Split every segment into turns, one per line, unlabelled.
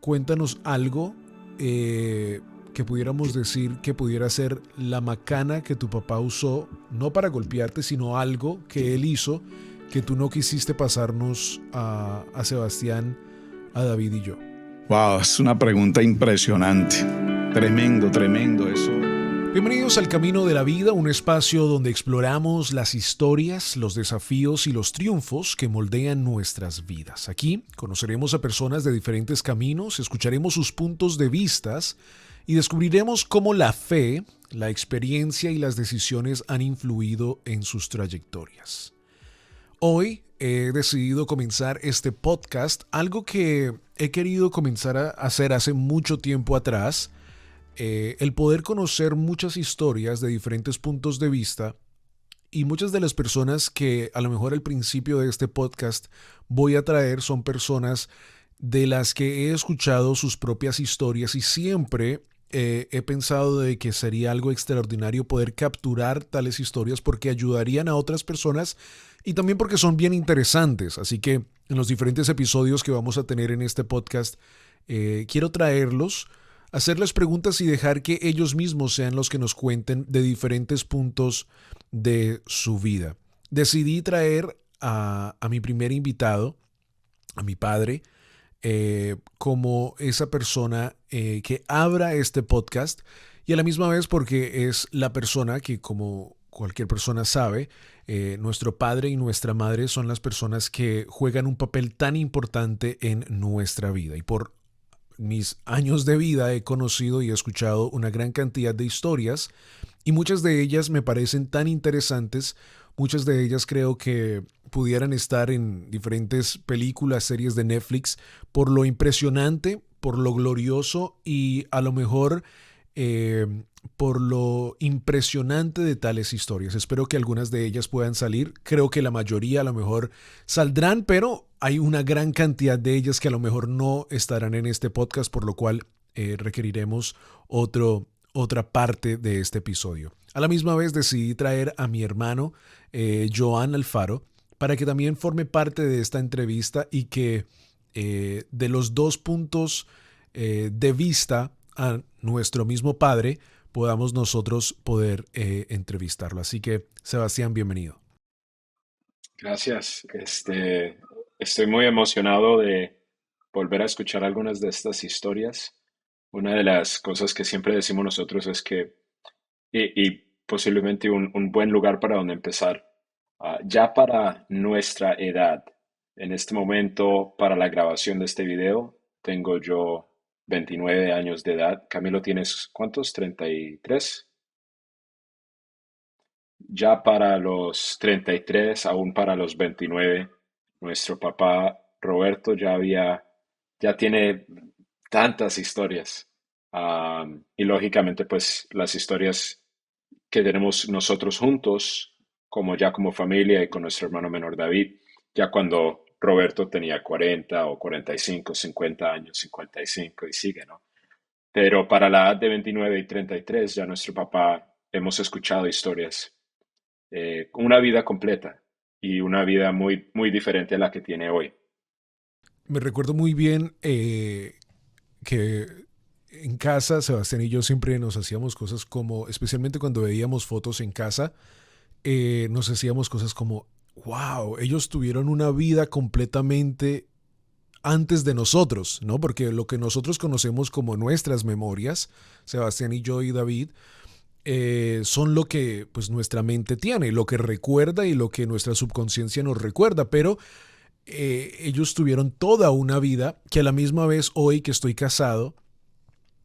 cuéntanos algo que pudiéramos decir que pudiera ser la macana que tu papá usó, no para golpearte, sino algo que él hizo que tú no quisiste pasarnos a Sebastián, a David y yo.
Wow, es una pregunta impresionante. Tremendo, tremendo eso.
Bienvenidos al Camino de la Vida, un espacio donde exploramos las historias, los desafíos y los triunfos que moldean nuestras vidas. Aquí conoceremos a personas de diferentes caminos, escucharemos sus puntos de vista y descubriremos cómo la fe, la experiencia y las decisiones han influido en sus trayectorias. Hoy he decidido comenzar este podcast, algo que he querido comenzar a hacer hace mucho tiempo atrás. El poder conocer muchas historias de diferentes puntos de vista y muchas de las personas que a lo mejor al principio de este podcast voy a traer son personas de las que he escuchado sus propias historias y siempre he pensado de que sería algo extraordinario poder capturar tales historias porque ayudarían a otras personas y también porque son bien interesantes. Así que en los diferentes episodios que vamos a tener en este podcast quiero traerlos, hacerles preguntas y dejar que ellos mismos sean los que nos cuenten de diferentes puntos de su vida. Decidí traer a mi primer invitado, a mi padre, como esa persona que abra este podcast y a la misma vez porque es la persona que, como cualquier persona sabe, nuestro padre y nuestra madre son las personas que juegan un papel tan importante en nuestra vida. Y por mis años de vida he conocido y he escuchado una gran cantidad de historias y muchas de ellas me parecen tan interesantes, muchas de ellas creo que pudieran estar en diferentes películas, series de Netflix, por lo impresionante, por lo glorioso y a lo mejor por lo impresionante de tales historias. Espero que algunas de ellas puedan salir. Creo que la mayoría a lo mejor saldrán, pero hay una gran cantidad de ellas que a lo mejor no estarán en este podcast, por lo cual requeriremos otra parte de este episodio. A la misma vez decidí traer a mi hermano Joan Alfaro para que también forme parte de esta entrevista y que de los dos puntos de vista a nuestro mismo padre podamos nosotros poder entrevistarlo. Así que, Sebastián, bienvenido.
Gracias. Estoy muy emocionado de volver a escuchar algunas de estas historias. Una de las cosas que siempre decimos nosotros es que, y posiblemente un buen lugar para donde empezar, ya para nuestra edad, en este momento, para la grabación de este video, tengo yo 29 años de edad. Camilo, ¿tienes cuántos? ¿33? Ya para los 33, aún para los 29, nuestro papá Roberto ya tiene tantas historias. Y lógicamente, pues las historias que tenemos nosotros juntos, como familia y con nuestro hermano menor David, ya cuando Roberto tenía 40 o 45, 50 años, 55 y sigue, ¿no? Pero para la edad de 29 y 33, ya nuestro papá hemos escuchado historias, una vida completa y una vida muy, muy diferente a la que tiene hoy.
Me recuerdo muy bien que en casa, Sebastián y yo siempre nos hacíamos cosas como, especialmente cuando veíamos fotos en casa, nos hacíamos cosas como, wow, ellos tuvieron una vida completamente antes de nosotros, ¿no? Porque lo que nosotros conocemos como nuestras memorias, Sebastián y yo y David, son lo que pues nuestra mente tiene, lo que recuerda y lo que nuestra subconsciencia nos recuerda, pero ellos tuvieron toda una vida que a la misma vez hoy que estoy casado,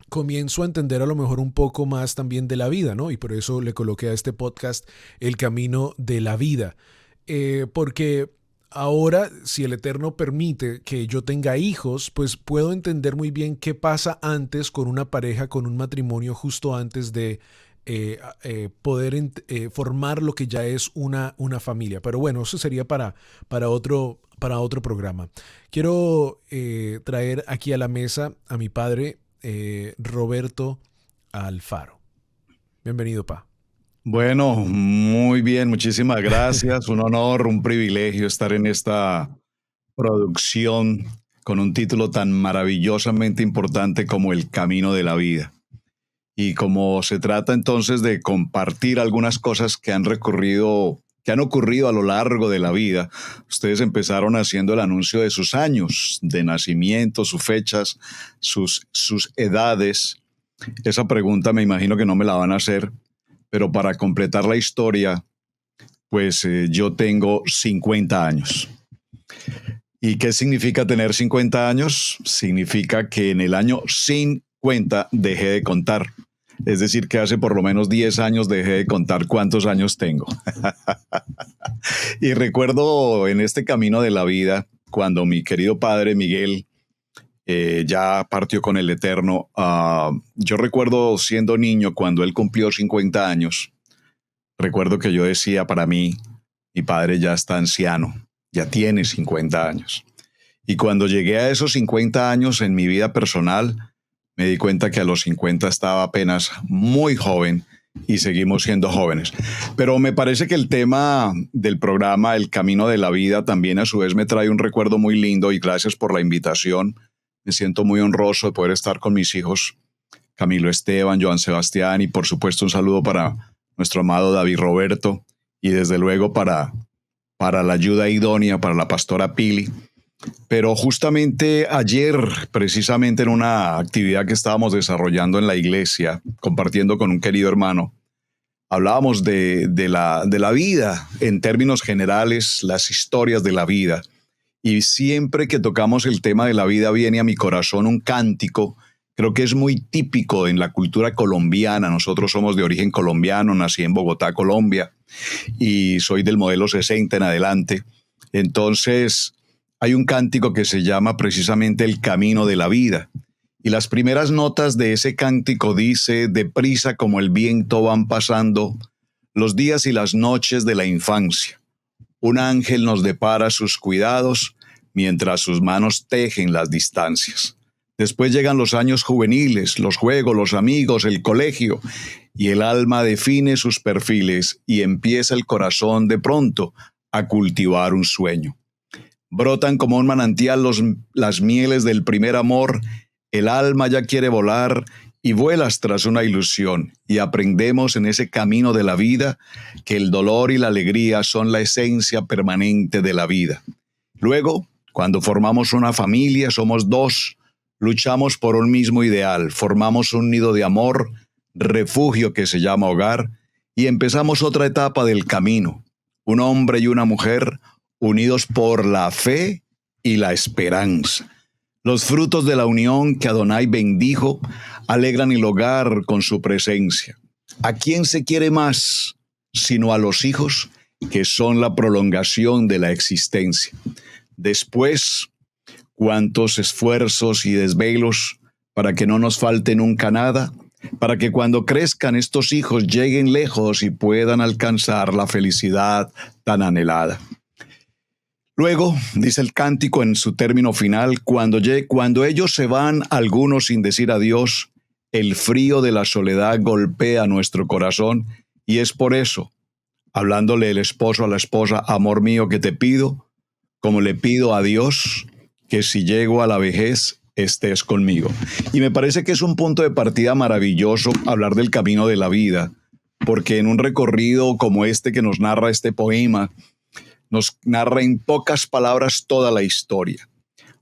comienzo a entender a lo mejor un poco más también de la vida, ¿no? Y por eso le coloqué a este podcast El Camino de la Vida. Porque ahora, si el Eterno permite que yo tenga hijos, pues puedo entender muy bien qué pasa antes con una pareja, con un matrimonio, justo antes de poder formar lo que ya es una familia. Pero bueno, eso sería para otro programa. Quiero traer aquí a la mesa a mi padre, Roberto Alfaro. Bienvenido, pa.
Bueno, muy bien, muchísimas gracias. Un honor, un privilegio estar en esta producción con un título tan maravillosamente importante como El Camino de la Vida. Y como se trata entonces de compartir algunas cosas que han ocurrido a lo largo de la vida, ustedes empezaron haciendo el anuncio de sus años de nacimiento, sus fechas, sus edades. Esa pregunta me imagino que no me la van a hacer, pero para completar la historia, pues yo tengo 50 años. ¿Y qué significa tener 50 años? Significa que en el año 50 dejé de contar. Es decir, que hace por lo menos 10 años dejé de contar cuántos años tengo. Y recuerdo en este camino de la vida, cuando mi querido padre Miguel ya partió con el Eterno, yo recuerdo siendo niño cuando él cumplió 50 años, recuerdo que yo decía para mí, mi padre ya está anciano, ya tiene 50 años. Y cuando llegué a esos 50 años en mi vida personal, me di cuenta que a los 50 estaba apenas muy joven y seguimos siendo jóvenes. Pero me parece que el tema del programa, El Camino de la Vida, también a su vez me trae un recuerdo muy lindo y gracias por la invitación. Me siento muy honroso de poder estar con mis hijos, Camilo Esteban, Joan Sebastián y por supuesto un saludo para nuestro amado David Roberto y desde luego para la ayuda idónea, para la pastora Pili. Pero justamente ayer, precisamente en una actividad que estábamos desarrollando en la iglesia, compartiendo con un querido hermano, hablábamos de la vida en términos generales, las historias de la vida. Y siempre que tocamos el tema de la vida viene a mi corazón un cántico, creo que es muy típico en la cultura colombiana. Nosotros somos de origen colombiano, nací en Bogotá, Colombia, y soy del modelo 60 en adelante. Entonces, hay un cántico que se llama precisamente El Camino de la Vida. Y las primeras notas de ese cántico dice: deprisa como el viento van pasando los días y las noches de la infancia. Un ángel nos depara sus cuidados mientras sus manos tejen las distancias. Después llegan los años juveniles, los juegos, los amigos, el colegio, y el alma define sus perfiles y empieza el corazón de pronto a cultivar un sueño. Brotan como un manantial las mieles del primer amor, el alma ya quiere volar y vuelas tras una ilusión, y aprendemos en ese camino de la vida que el dolor y la alegría son la esencia permanente de la vida. Luego, cuando formamos una familia, somos dos, luchamos por un mismo ideal, formamos un nido de amor, refugio que se llama hogar, y empezamos otra etapa del camino, un hombre y una mujer unidos por la fe y la esperanza. Los frutos de la unión que Adonai bendijo alegran el hogar con su presencia. ¿A quién se quiere más sino a los hijos, que son la prolongación de la existencia? Después, cuántos esfuerzos y desvelos para que no nos falte nunca nada, para que cuando crezcan estos hijos lleguen lejos y puedan alcanzar la felicidad tan anhelada. Luego, dice el cántico en su término final, cuando ellos se van, algunos sin decir adiós, el frío de la soledad golpea nuestro corazón, y es por eso, hablándole el esposo a la esposa: amor mío, que te pido, como le pido a Dios, que si llego a la vejez estés conmigo. Y me parece que es un punto de partida maravilloso hablar del camino de la vida, porque en un recorrido como este que nos narra este poema, nos narra en pocas palabras toda la historia.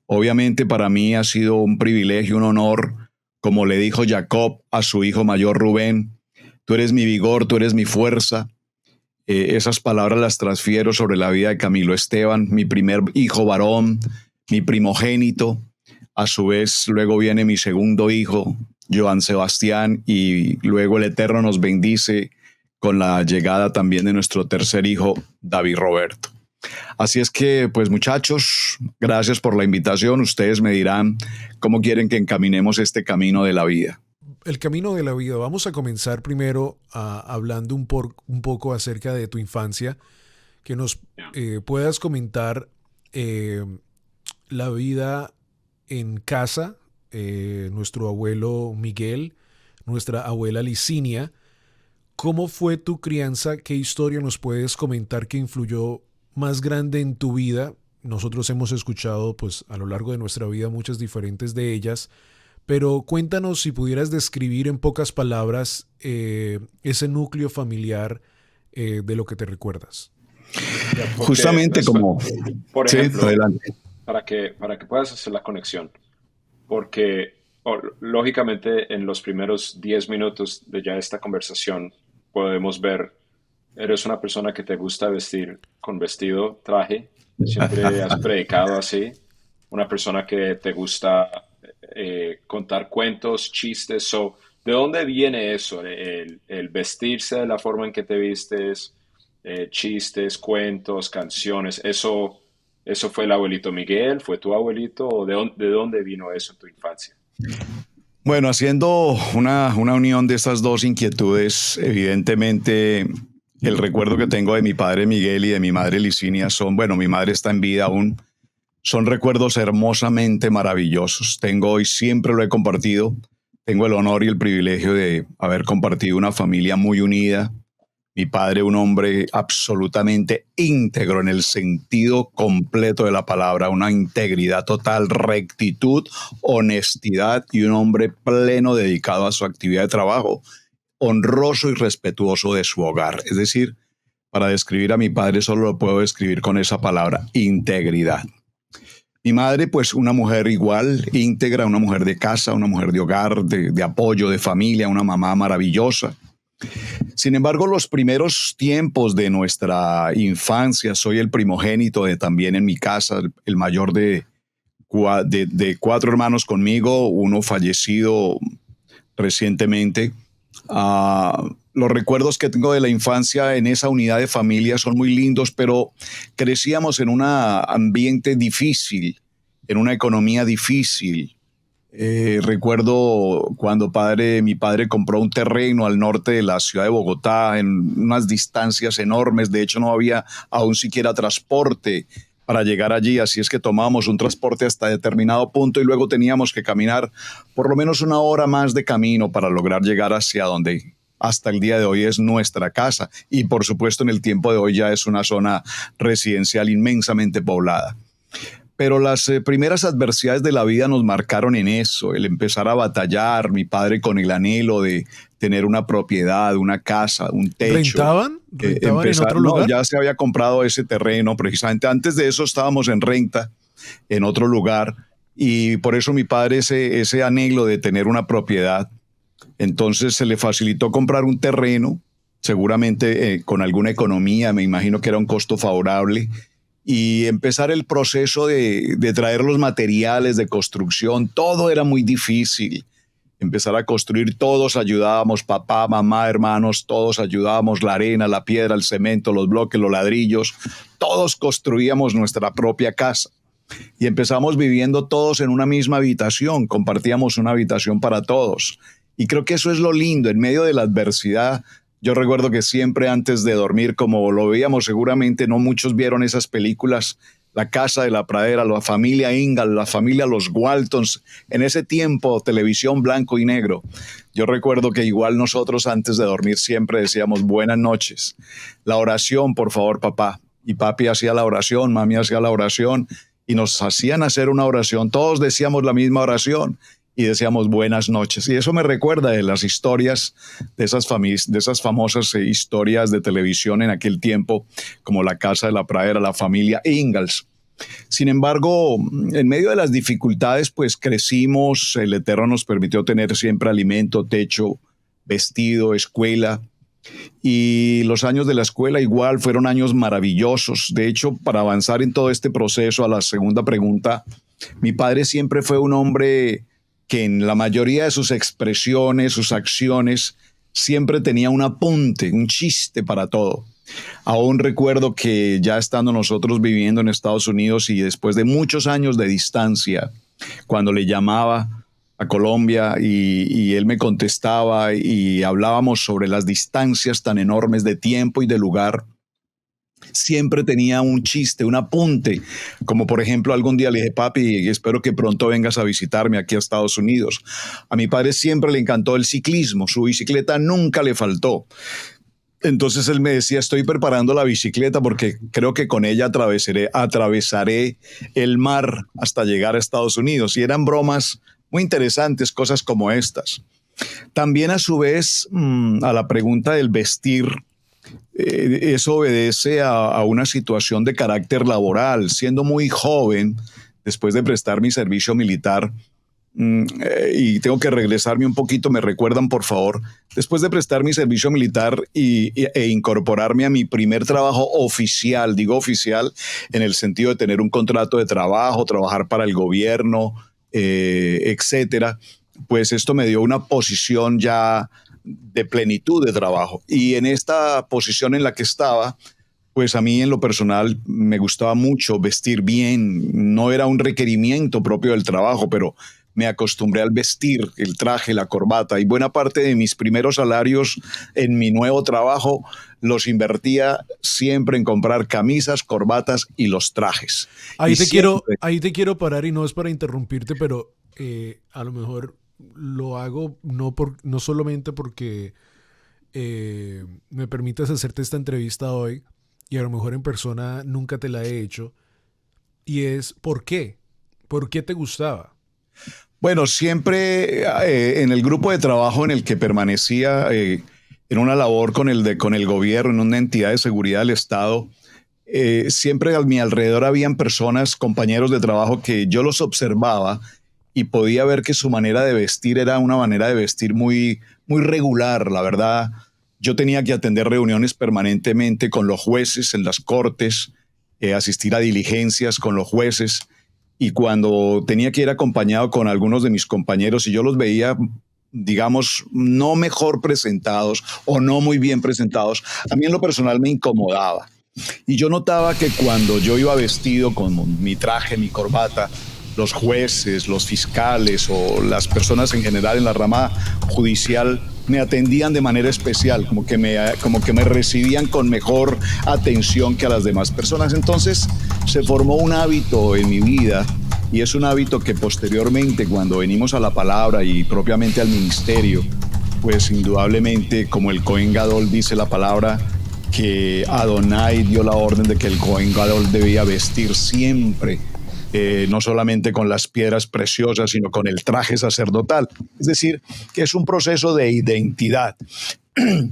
Obviamente para mí ha sido un privilegio, un honor, como le dijo Jacob a su hijo mayor Rubén: tú eres mi vigor, tú eres mi fuerza. Esas palabras las transfiero sobre la vida de Camilo Esteban, mi primer hijo varón, mi primogénito. A su vez, luego viene mi segundo hijo, Joan Sebastián, y luego el Eterno nos bendice con la llegada también de nuestro tercer hijo, David Roberto. Así es que, pues muchachos, gracias por la invitación. Ustedes me dirán cómo quieren que encaminemos este camino de la vida.
El camino de la vida. Vamos a comenzar primero hablando un poco acerca de tu infancia, que nos puedas comentar la vida en casa, nuestro abuelo Miguel, nuestra abuela Licinia. ¿Cómo fue tu crianza? ¿Qué historia nos puedes comentar que influyó más grande en tu vida? nosotros hemos escuchado pues a lo largo de nuestra vida muchas diferentes de ellas, pero cuéntanos si pudieras describir en pocas palabras ese núcleo familiar de lo que te recuerdas.
Ya, porque,
Justamente como...
por
Sí,
ejemplo,
adelante.
para que puedas hacer la conexión, porque lógicamente en los primeros 10 minutos de ya esta conversación podemos ver, eres una persona que te gusta vestir con vestido, traje, siempre has predicado así, una persona que te gusta contar cuentos, chistes, ¿de dónde viene eso? El vestirse de la forma en que te vistes, chistes, cuentos, canciones, ¿eso fue el abuelito Miguel? ¿Fue tu abuelito? ¿O de dónde vino eso en tu infancia?
Bueno, haciendo una unión de estas dos inquietudes, evidentemente el recuerdo que tengo de mi padre Miguel y de mi madre Licinia son, bueno, mi madre está en vida aún, son recuerdos hermosamente maravillosos. Tengo y siempre lo he compartido, tengo el honor y el privilegio de haber compartido una familia muy unida. Mi padre, un hombre absolutamente íntegro en el sentido completo de la palabra, una integridad total, rectitud, honestidad y un hombre pleno dedicado a su actividad de trabajo, honroso y respetuoso de su hogar. Es decir, para describir a mi padre solo lo puedo describir con esa palabra, integridad. Mi madre, pues una mujer igual, íntegra, una mujer de casa, una mujer de hogar, de apoyo, de familia, una mamá maravillosa. Sin embargo, los primeros tiempos de nuestra infancia, soy el primogénito de también en mi casa, el mayor de cuatro hermanos conmigo, uno fallecido recientemente. Los recuerdos que tengo de la infancia en esa unidad de familia son muy lindos, pero crecíamos en un ambiente difícil, en una economía difícil. Recuerdo cuando mi padre compró un terreno al norte de la ciudad de Bogotá en unas distancias enormes. De hecho, no había aún siquiera transporte para llegar allí, así es que tomábamos un transporte hasta determinado punto y luego teníamos que caminar por lo menos una hora más de camino para lograr llegar hacia donde hasta el día de hoy es nuestra casa y por supuesto en el tiempo de hoy ya es una zona residencial inmensamente poblada. Pero las primeras adversidades de la vida nos marcaron en eso, el empezar a batallar, mi padre con el anhelo de tener una propiedad, una casa, un techo.
¿Rentaban? ¿Rentaban en otro
No,
lugar?
ya se había comprado ese terreno, precisamente antes de eso estábamos en renta en otro lugar y por eso mi padre ese anhelo de tener una propiedad, entonces se le facilitó comprar un terreno, seguramente con alguna economía, me imagino que era un costo favorable y empezar el proceso de traer los materiales de construcción. Todo era muy difícil. Empezar a construir, todos ayudábamos, papá, mamá, hermanos, todos ayudábamos, la arena, la piedra, el cemento, los bloques, los ladrillos, todos construíamos nuestra propia casa. Y empezamos viviendo todos en una misma habitación, compartíamos una habitación para todos. Y creo que eso es lo lindo, en medio de la adversidad. Yo recuerdo que siempre antes de dormir, como lo veíamos seguramente, no muchos vieron esas películas, La Casa de la Pradera, la familia Ingalls, la familia Los Waltons, en ese tiempo televisión blanco y negro. Yo recuerdo que igual nosotros antes de dormir siempre decíamos buenas noches. La oración, por favor, papá. Y papi hacía la oración, mami hacía la oración y nos hacían hacer una oración. Todos decíamos la misma oración y decíamos buenas noches. Y eso me recuerda de las historias de esas famosas historias de televisión en aquel tiempo, como La Casa de la Pradera, la familia Ingalls. Sin embargo, en medio de las dificultades, pues crecimos, el Eterno nos permitió tener siempre alimento, techo, vestido, escuela. Y los años de la escuela igual fueron años maravillosos. De hecho, para avanzar en todo este proceso, a la segunda pregunta, mi padre siempre fue un hombre que en la mayoría de sus expresiones, sus acciones, siempre tenía un apunte, un chiste para todo. Aún recuerdo que ya estando nosotros viviendo en Estados Unidos y después de muchos años de distancia, cuando le llamaba a Colombia y él me contestaba y hablábamos sobre las distancias tan enormes de tiempo y de lugar, siempre tenía un chiste, un apunte, como por ejemplo algún día le dije, papi, espero que pronto vengas a visitarme aquí a Estados Unidos. A mi padre siempre le encantó el ciclismo, su bicicleta nunca le faltó. Entonces él me decía, estoy preparando la bicicleta porque creo que con ella atravesaré el mar hasta llegar a Estados Unidos. Y eran bromas muy interesantes, cosas como estas. También a su vez, a la pregunta del vestir, eso obedece a una situación de carácter laboral. Siendo muy joven, después de prestar mi servicio militar, y tengo que regresarme un poquito, me recuerdan por favor, después de prestar mi servicio militar e incorporarme a mi primer trabajo oficial, digo oficial en el sentido de tener un contrato de trabajo, trabajar para el gobierno, etcétera, pues esto me dio una posición ya de plenitud de trabajo. Y en esta posición en la que estaba, pues a mí en lo personal me gustaba mucho vestir bien. No era un requerimiento propio del trabajo, pero me acostumbré al vestir, el traje, la corbata, y buena parte de mis primeros salarios en mi nuevo trabajo los invertía siempre en comprar camisas, corbatas y los trajes.
Ahí
Y
te quiero,
siempre,
ahí te quiero parar y no es para interrumpirte, pero a lo mejor lo hago no solamente porque me permitas hacerte esta entrevista hoy y a lo mejor en persona nunca te la he hecho, y es ¿por qué? ¿Por qué te gustaba?
bueno, siempre en el grupo de trabajo en el que permanecía en una labor con el gobierno, en una entidad de seguridad del Estado, siempre a mi alrededor habían personas, compañeros de trabajo que yo los observaba y podía ver que su manera de vestir era una manera de vestir muy, muy regular, la verdad. Yo tenía que atender reuniones permanentemente con los jueces en las cortes, asistir a diligencias con los jueces, y cuando tenía que ir acompañado con algunos de mis compañeros y yo los veía, digamos, no mejor presentados o no muy bien presentados, a mí en lo personal me incomodaba. Y yo notaba que cuando yo iba vestido con mi traje, mi corbata, los jueces, los fiscales o las personas en general en la rama judicial me atendían de manera especial, como que me recibían con mejor atención que a las demás personas. Entonces se formó un hábito en mi vida, y es un hábito que posteriormente, cuando venimos a la palabra y propiamente al ministerio, pues indudablemente, como el Cohen Gadol dice la palabra, que Adonai dio la orden de que el Cohen Gadol debía vestir siempre, no solamente con las piedras preciosas, sino con el traje sacerdotal. Es decir, que es un proceso de identidad.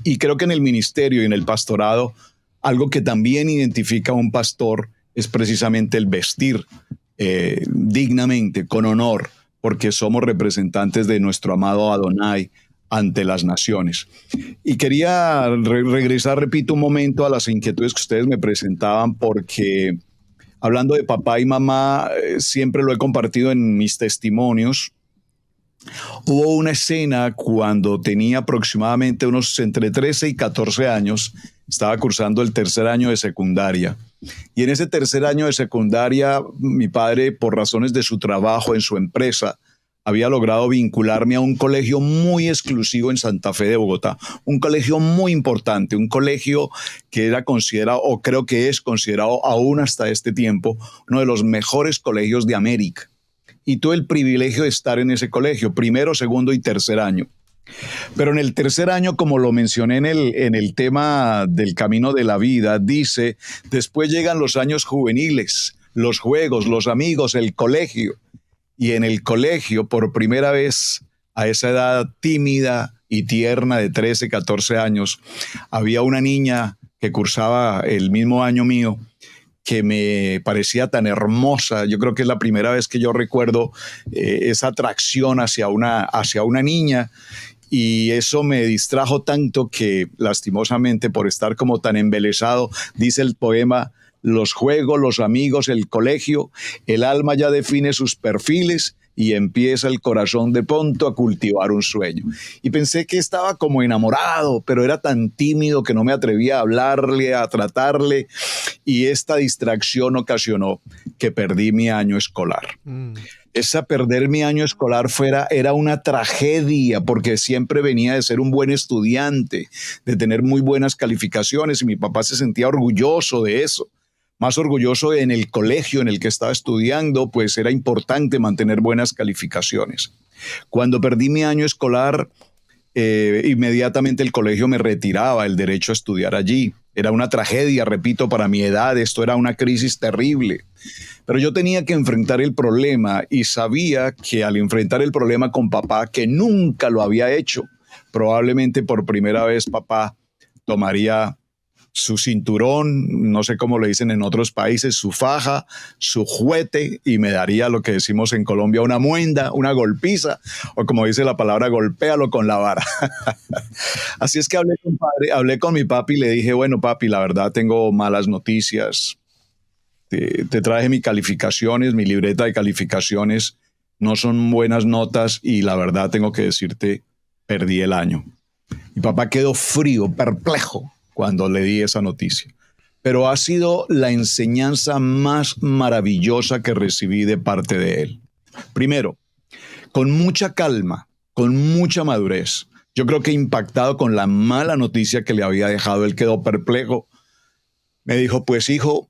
Y creo que en el ministerio y en el pastorado, algo que también identifica a un pastor es precisamente el vestir dignamente, con honor, porque somos representantes de nuestro amado Adonai ante las naciones. Y quería regresar, repito, un momento a las inquietudes que ustedes me presentaban, porque hablando de papá y mamá, siempre lo he compartido en mis testimonios. Hubo una escena cuando tenía aproximadamente unos entre 13 y 14 años, estaba cursando el tercer año de secundaria. Y en ese tercer año de secundaria, mi padre, por razones de su trabajo en su empresa, había logrado vincularme a un colegio muy exclusivo en Santa Fe de Bogotá, un colegio muy importante, un colegio que era considerado, o creo que es considerado aún hasta este tiempo, uno de los mejores colegios de América. Y tuve el privilegio de estar en ese colegio, primero, segundo y tercer año. Pero en el tercer año, como lo mencioné en el tema del camino de la vida, dice, después llegan los años juveniles, los juegos, los amigos, el colegio. Y en el colegio, por primera vez, a esa edad tímida y tierna de 13, 14 años, había una niña que cursaba el mismo año mío, que me parecía tan hermosa. Yo creo que es la primera vez que yo recuerdo esa atracción hacia una niña, y eso me distrajo tanto que, lastimosamente, por estar como tan embelesado, dice el poema, los juegos, los amigos, el colegio, el alma ya define sus perfiles y empieza el corazón de pronto a cultivar un sueño. Y pensé que estaba como enamorado, pero era tan tímido que no me atrevía a hablarle, a tratarle, y esta distracción ocasionó que perdí mi año escolar. Esa perder mi año escolar era una tragedia, porque siempre venía de ser un buen estudiante, de tener muy buenas calificaciones, y mi papá se sentía orgulloso de eso. Más orgulloso en el colegio en el que estaba estudiando, pues era importante mantener buenas calificaciones. Cuando perdí mi año escolar, Inmediatamente el colegio me retiraba el derecho a estudiar allí. Era una tragedia, repito, para mi edad, esto era una crisis terrible. Pero yo tenía que enfrentar el problema y sabía que al enfrentar el problema con papá, que nunca lo había hecho, probablemente por primera vez papá tomaría su cinturón, no sé cómo le dicen en otros países, su faja, su juguete y me daría lo que decimos en Colombia, una muenda, una golpiza, o como dice la palabra, golpéalo con la vara. Así es que hablé con mi papi y le dije, bueno papi, la verdad tengo malas noticias, te traje mis calificaciones, mi libreta de calificaciones, no son buenas notas y la verdad tengo que decirte, perdí el año. Mi papá quedó frío, perplejo cuando le di esa noticia. Pero ha sido la enseñanza más maravillosa que recibí de parte de él. Primero, con mucha calma, con mucha madurez. Yo creo que impactado con la mala noticia que le había dejado, él quedó perplejo. Me dijo, pues hijo,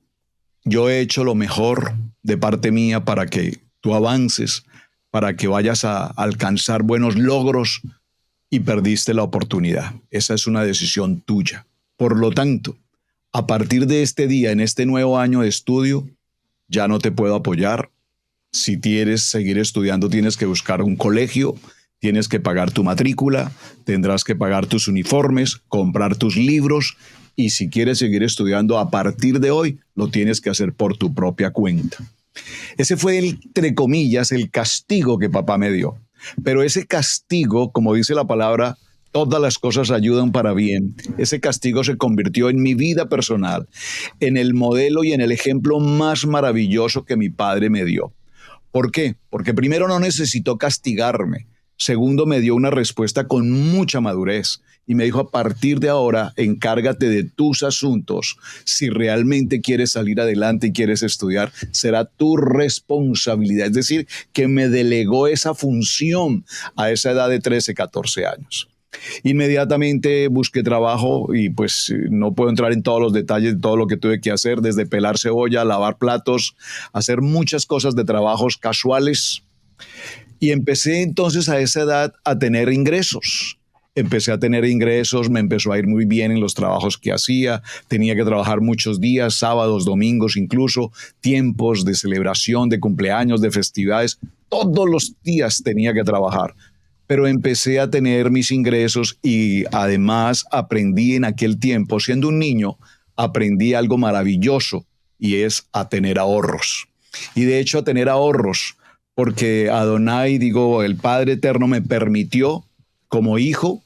yo he hecho lo mejor de parte mía para que tú avances, para que vayas a alcanzar buenos logros y perdiste la oportunidad. Esa es una decisión tuya. Por lo tanto, a partir de este día, en este nuevo año de estudio, ya no te puedo apoyar. Si quieres seguir estudiando, tienes que buscar un colegio, tienes que pagar tu matrícula, tendrás que pagar tus uniformes, comprar tus libros y si quieres seguir estudiando a partir de hoy, lo tienes que hacer por tu propia cuenta. Ese fue, entre comillas, el castigo que papá me dio. Pero ese castigo, como dice la palabra, todas las cosas ayudan para bien. Ese castigo se convirtió en mi vida personal, en el modelo y en el ejemplo más maravilloso que mi padre me dio. ¿Por qué? Porque primero no necesitó castigarme. Segundo, me dio una respuesta con mucha madurez y me dijo, a partir de ahora, encárgate de tus asuntos. Si realmente quieres salir adelante y quieres estudiar, será tu responsabilidad. Es decir, que me delegó esa función a esa edad de 13, 14 años. Inmediatamente busqué trabajo y pues no puedo entrar en todos los detalles de todo lo que tuve que hacer, desde pelar cebolla, lavar platos, hacer muchas cosas de trabajos casuales. Y empecé entonces a esa edad a tener ingresos. Empecé a tener ingresos, me empezó a ir muy bien en los trabajos que hacía, tenía que trabajar muchos días, sábados, domingos, incluso tiempos de celebración, de cumpleaños, de festividades, todos los días tenía que trabajar. Pero empecé a tener mis ingresos y además aprendí en aquel tiempo, siendo un niño, aprendí algo maravilloso y es a tener ahorros. Y de hecho a tener ahorros, porque Adonai, digo, el Padre Eterno me permitió como hijo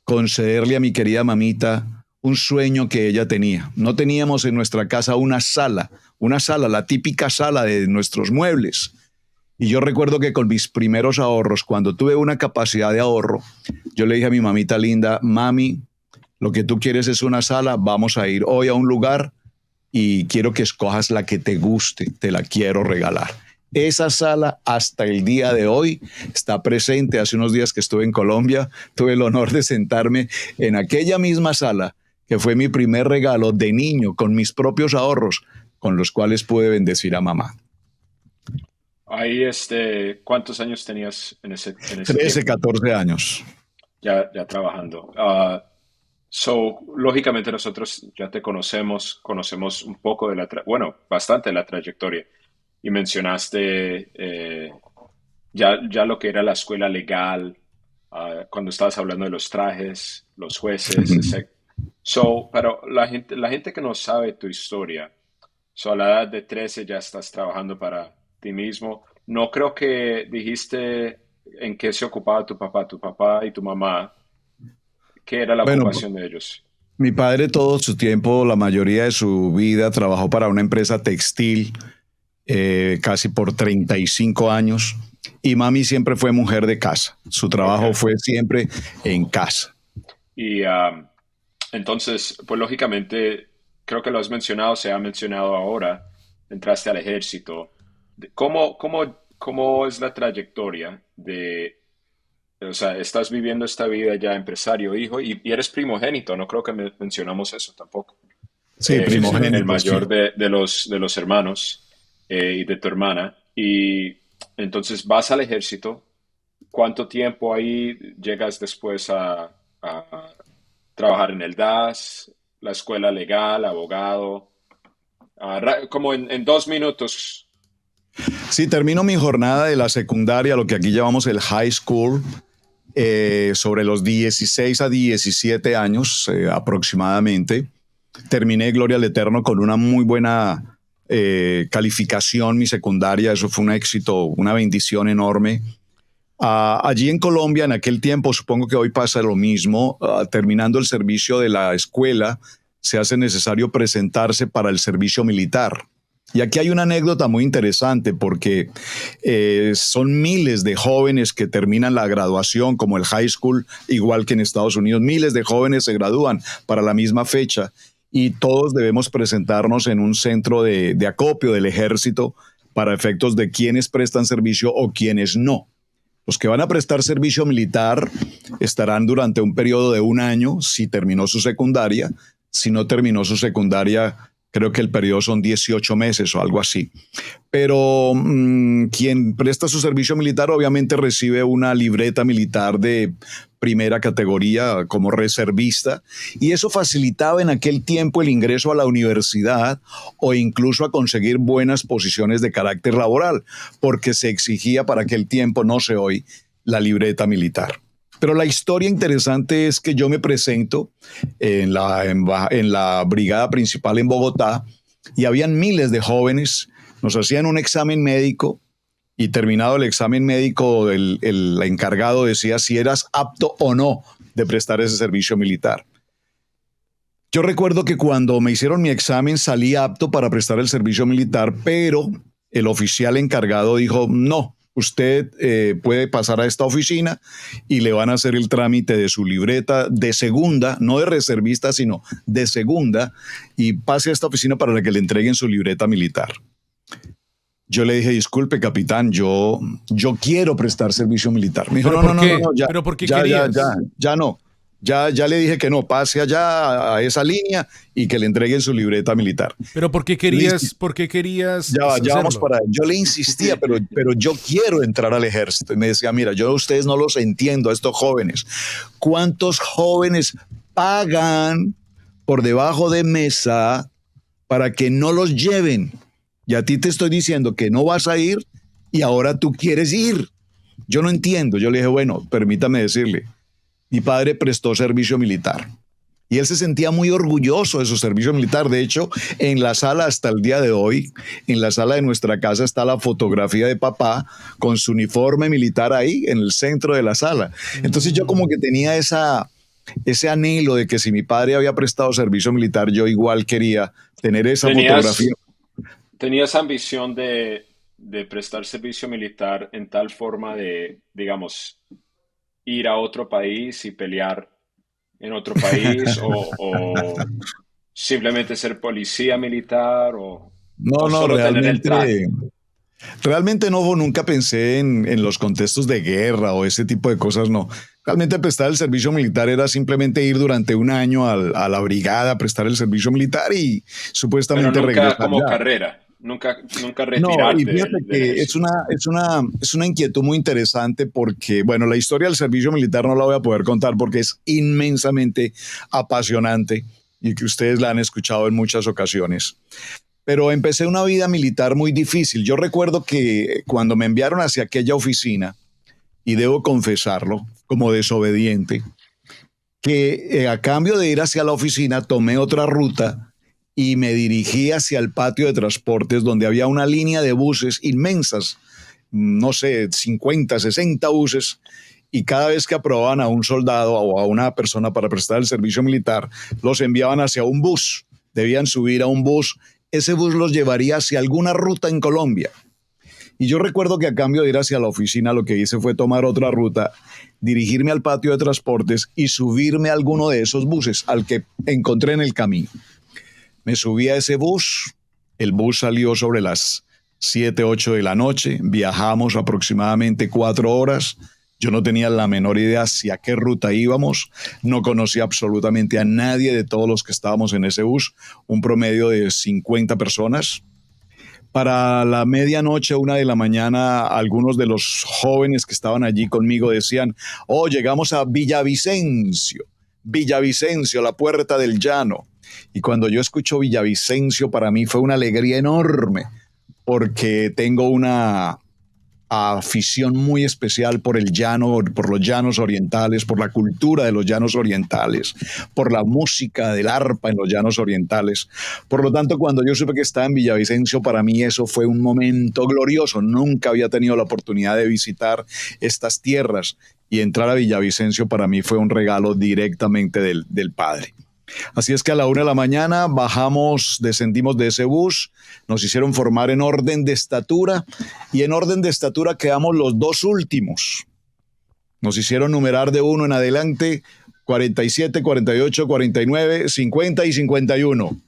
concederle a mi querida mamita un sueño que ella tenía. No teníamos en nuestra casa una sala, la típica sala de nuestros muebles. Y yo recuerdo que con mis primeros ahorros, cuando tuve una capacidad de ahorro, yo le dije a mi mamita linda, mami, lo que tú quieres es una sala, vamos a ir hoy a un lugar y quiero que escojas la que te guste, te la quiero regalar. Esa sala hasta el día de hoy está presente. Hace unos días que estuve en Colombia, tuve el honor de sentarme en aquella misma sala que fue mi primer regalo de niño con mis propios ahorros con los cuales pude bendecir a mamá.
Ahí, ¿cuántos años tenías en ese
13,
tiempo?
14 años.
Ya trabajando. Lógicamente nosotros ya te conocemos un poco de bueno, bastante de la trayectoria. Y mencionaste ya lo que era la escuela legal, cuando estabas hablando de los trajes, los jueces, etc. Pero la gente que no sabe tu historia, a la edad de 13 ya estás trabajando para ti mismo. No creo que dijiste en qué se ocupaba tu papá y tu mamá, qué era la
Bueno,
ocupación de ellos.
mi padre todo su tiempo, la mayoría de su vida, trabajó para una empresa textil casi por 35 años y mami siempre fue mujer de casa. Su
Ok.
trabajo fue siempre en casa.
Y entonces, pues lógicamente, creo que lo has mencionado, se ha mencionado ahora, entraste al ejército. ¿Cómo es la trayectoria o sea, estás viviendo esta vida ya empresario, hijo, y eres primogénito? No creo que mencionamos eso tampoco.
Sí,
Eres el
primogénito, sí.
mayor de los hermanos y de tu hermana. Y entonces vas al ejército. ¿cuánto tiempo ahí llegas después a trabajar en el DAS, la escuela legal, abogado? Como en 2 minutos.
Sí, termino mi jornada de la secundaria, lo que aquí llamamos el high school, sobre los 16 a 17 años aproximadamente. Terminé, gloria al Eterno, con una muy buena calificación, mi secundaria. Eso fue un éxito, una bendición enorme. Allí en Colombia, en aquel tiempo, supongo que hoy pasa lo mismo, terminando el servicio de la escuela, se hace necesario presentarse para el servicio militar. Y aquí hay una anécdota muy interesante porque son miles de jóvenes que terminan la graduación como el high school, igual que en Estados Unidos. Miles de jóvenes se gradúan para la misma fecha y todos debemos presentarnos en un centro de acopio del ejército para efectos de quienes prestan servicio o quienes no. Los que van a prestar servicio militar estarán durante un periodo de 1 año si terminó su secundaria. Si no terminó su secundaria, creo que el periodo son 18 meses o algo así. Pero quien presta su servicio militar obviamente recibe una libreta militar de primera categoría como reservista, y eso facilitaba en aquel tiempo el ingreso a la universidad o incluso a conseguir buenas posiciones de carácter laboral, porque se exigía para aquel tiempo, no sé hoy, la libreta militar. Pero la historia interesante es que yo me presento en la brigada principal en Bogotá y habían miles de jóvenes, nos hacían un examen médico y terminado el examen médico el encargado decía si eras apto o no de prestar ese servicio militar. Yo recuerdo que cuando me hicieron mi examen salí apto para prestar el servicio militar, pero el oficial encargado dijo no. Usted puede pasar a esta oficina y le van a hacer el trámite de su libreta de segunda, no de reservista, sino de segunda, y pase a esta oficina para que le entreguen su libreta militar. Yo le dije, disculpe, capitán, yo quiero prestar servicio militar. Me dijo,
¿Pero
no,
por
no,
qué?
no, no, ya,
¿Pero por qué
ya,
querías?
ya no. Ya le dije que no, pase allá a esa línea y que le entreguen su libreta militar.
¿Pero por qué querías
Ya vamos
hacerlo?
para. Yo le insistía, pero yo quiero entrar al ejército. Y me decía, mira, yo a ustedes no los entiendo, a estos jóvenes. ¿Cuántos jóvenes pagan por debajo de mesa para que no los lleven? Y a ti te estoy diciendo que no vas a ir y ahora tú quieres ir. Yo no entiendo. Yo le dije, bueno, permítame decirle, mi padre prestó servicio militar. Y él se sentía muy orgulloso de su servicio militar. De hecho, en la sala hasta el día de hoy, en la sala de nuestra casa está la fotografía de papá con su uniforme militar ahí en el centro de la sala. Entonces yo como que tenía ese anhelo de que si mi padre había prestado servicio militar, yo igual quería tener esa fotografía.
¿Tenías ambición de prestar servicio militar en tal forma de, digamos, ir a otro país y pelear en otro país o simplemente ser policía militar o
No,
solo tener el traje?
realmente no, nunca pensé en los contextos de guerra o ese tipo de cosas, no. Realmente prestar el servicio militar era simplemente ir durante 1 año a la brigada, prestar el servicio militar y
Pero
supuestamente
nunca
regresar
como
ya.
carrera, nunca
No, y
retirarte
fíjate
del
que
ejército.
es una inquietud muy interesante porque, bueno, la historia del servicio militar no la voy a poder contar porque es inmensamente apasionante y que ustedes la han escuchado en muchas ocasiones. Pero empecé una vida militar muy difícil. Yo recuerdo que cuando me enviaron hacia aquella oficina, y debo confesarlo como desobediente, que a cambio de ir hacia la oficina tomé otra ruta y me dirigí hacia el patio de transportes donde había una línea de buses inmensas, no sé, 50, 60 buses, y cada vez que aprobaban a un soldado o a una persona para prestar el servicio militar, los enviaban hacia un bus, debían subir a un bus, ese bus los llevaría hacia alguna ruta en Colombia. Y yo recuerdo que a cambio de ir hacia la oficina, lo que hice fue tomar otra ruta, dirigirme al patio de transportes y subirme a alguno de esos buses al que encontré en el camino. Me subí a ese bus, el bus salió sobre las 7, 8 de la noche, viajamos aproximadamente 4 horas, yo no tenía la menor idea hacia qué ruta íbamos, no conocía absolutamente a nadie de todos los que estábamos en ese bus, un promedio de 50 personas. Para la medianoche, 1 de la mañana, algunos de los jóvenes que estaban allí conmigo decían: oh, llegamos a Villavicencio, Villavicencio, la puerta del llano. Y cuando yo escucho Villavicencio, para mí fue una alegría enorme, porque tengo una afición muy especial por el llano, por los llanos orientales, por la cultura de los llanos orientales, por la música del arpa en los llanos orientales. Por lo tanto, cuando yo supe que estaba en Villavicencio, para mí eso fue un momento glorioso. Nunca había tenido la oportunidad de visitar estas tierras, y entrar a Villavicencio para mí fue un regalo directamente del Padre. Así es que a la 1 de la mañana bajamos, descendimos de ese bus, nos hicieron formar en orden de estatura, y en orden de estatura quedamos los dos últimos. Nos hicieron numerar de uno en adelante: 47, 48, 49, 50 y 51.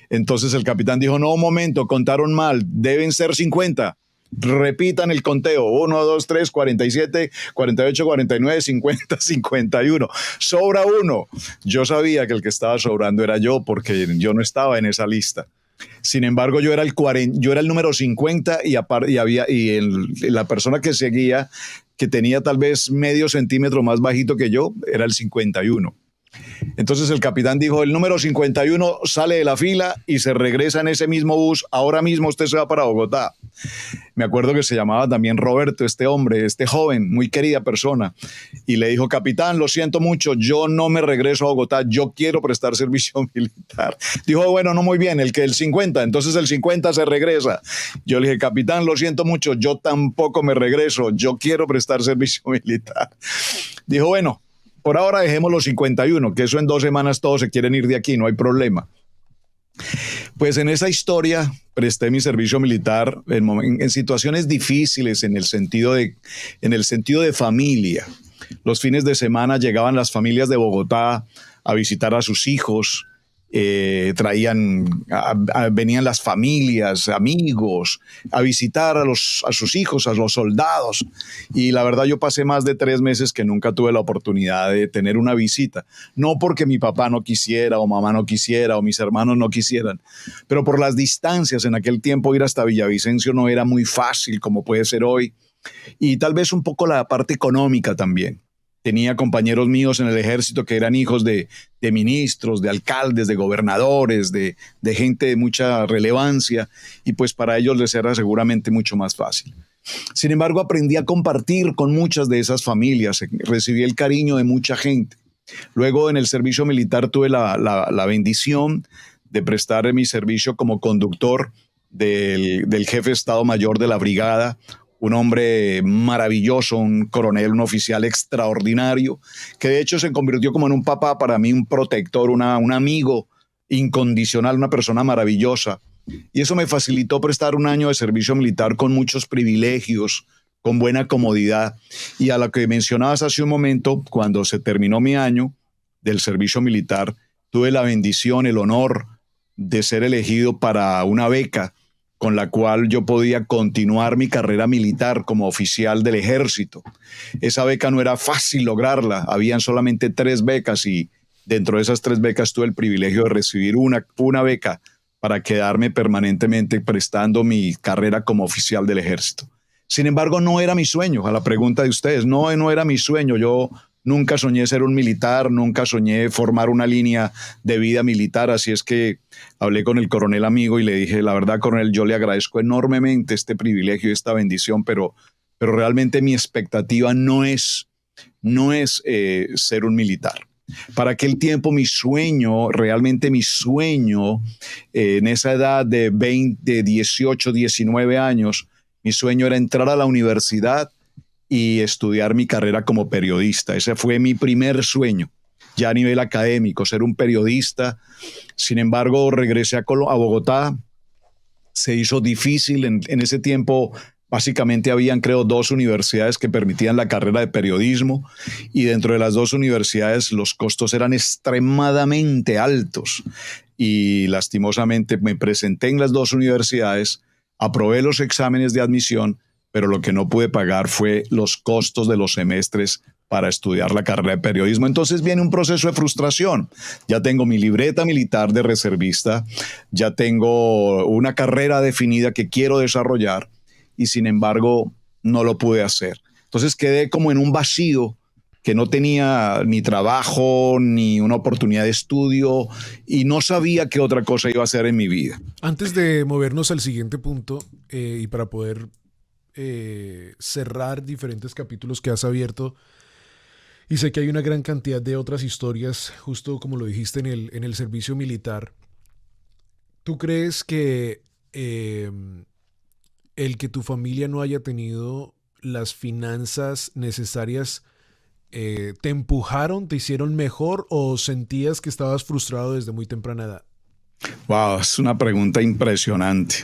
Entonces el capitán dijo: no, un momento, contaron mal, deben ser 50. Repitan el conteo: 1, 2, 3, 47, 48, 49, 50, 51. Sobra uno. Yo sabía que el que estaba sobrando era yo, porque yo no estaba en esa lista. Sin embargo, yo era el número 50, la persona que seguía, que tenía tal vez medio centímetro más bajito que yo, era el 51. Entonces el capitán dijo: el número 51 sale de la fila y se regresa en ese mismo bus. Ahora mismo usted se va para Bogotá. Me acuerdo que se llamaba también Roberto, este hombre, este joven, muy querida persona. Y le dijo: capitán, lo siento mucho, yo no me regreso a Bogotá, yo quiero prestar servicio militar. Dijo: bueno, no, muy bien, el 50, entonces el 50 se regresa. Yo le dije: capitán, lo siento mucho, yo tampoco me regreso, yo quiero prestar servicio militar. Dijo: bueno, por ahora dejemos los 51, que eso en 2 semanas todos se quieren ir de aquí, no hay problema. Pues en esa historia presté mi servicio militar en situaciones difíciles, en el sentido de familia. Los fines de semana llegaban las familias de Bogotá a visitar a sus hijos. Venían las familias, amigos, a visitar a sus hijos, a los soldados. Y la verdad, yo pasé más de 3 meses que nunca tuve la oportunidad de tener una visita. No porque mi papá no quisiera, o mamá no quisiera, o mis hermanos no quisieran, pero por las distancias. En aquel tiempo ir hasta Villavicencio no era muy fácil como puede ser hoy. Y tal vez un poco la parte económica también. Tenía compañeros míos en el ejército que eran hijos de ministros, de alcaldes, de gobernadores, de gente de mucha relevancia, y pues para ellos les era seguramente mucho más fácil. Sin embargo, aprendí a compartir con muchas de esas familias, recibí el cariño de mucha gente. Luego, en el servicio militar, tuve la bendición de prestar mi servicio como conductor del jefe de Estado Mayor de la brigada, un hombre maravilloso, un coronel, un oficial extraordinario, que de hecho se convirtió como en un papá para mí, un protector, un amigo incondicional, una persona maravillosa. Y eso me facilitó prestar un año de servicio militar con muchos privilegios, con buena comodidad. Y a lo que mencionabas hace un momento, cuando se terminó mi año del servicio militar, tuve la bendición, el honor de ser elegido para una beca con la cual yo podía continuar mi carrera militar como oficial del ejército. Esa beca no era fácil lograrla, habían solamente 3 becas, y dentro de esas 3 becas tuve el privilegio de recibir una beca para quedarme permanentemente prestando mi carrera como oficial del ejército. Sin embargo, no era mi sueño. A la pregunta de ustedes, no era mi sueño. Yo nunca soñé ser un militar, nunca soñé formar una línea de vida militar. Así es que hablé con el coronel amigo y le dije: la verdad, coronel, yo le agradezco enormemente este privilegio y esta bendición, pero realmente mi expectativa no es ser un militar. Para aquel tiempo realmente mi sueño, en esa edad de 20, 18, 19 años, mi sueño era entrar a la universidad y estudiar mi carrera como periodista. Ese fue mi primer sueño, ya a nivel académico, ser un periodista. Sin embargo, regresé a Bogotá. Se hizo difícil. En ese tiempo, básicamente habían, creo, 2 universidades que permitían la carrera de periodismo, y dentro de las 2 universidades los costos eran extremadamente altos. Y lastimosamente me presenté en las 2 universidades, aprobé los exámenes de admisión, pero lo que no pude pagar fue los costos de los semestres para estudiar la carrera de periodismo. Entonces viene un proceso de frustración. Ya tengo mi libreta militar de reservista, ya tengo una carrera definida que quiero desarrollar y sin embargo no lo pude hacer. Entonces quedé como en un vacío que no tenía ni trabajo ni una oportunidad de estudio y no sabía qué otra cosa iba a hacer en mi vida.
Antes de movernos al siguiente punto y para poder cerrar diferentes capítulos que has abierto, y sé que hay una gran cantidad de otras historias, justo como lo dijiste en el servicio militar, ¿tú crees que el que tu familia no haya tenido las finanzas necesarias te empujaron, te hicieron mejor o sentías que estabas frustrado desde muy temprana edad?
Wow, es una pregunta impresionante.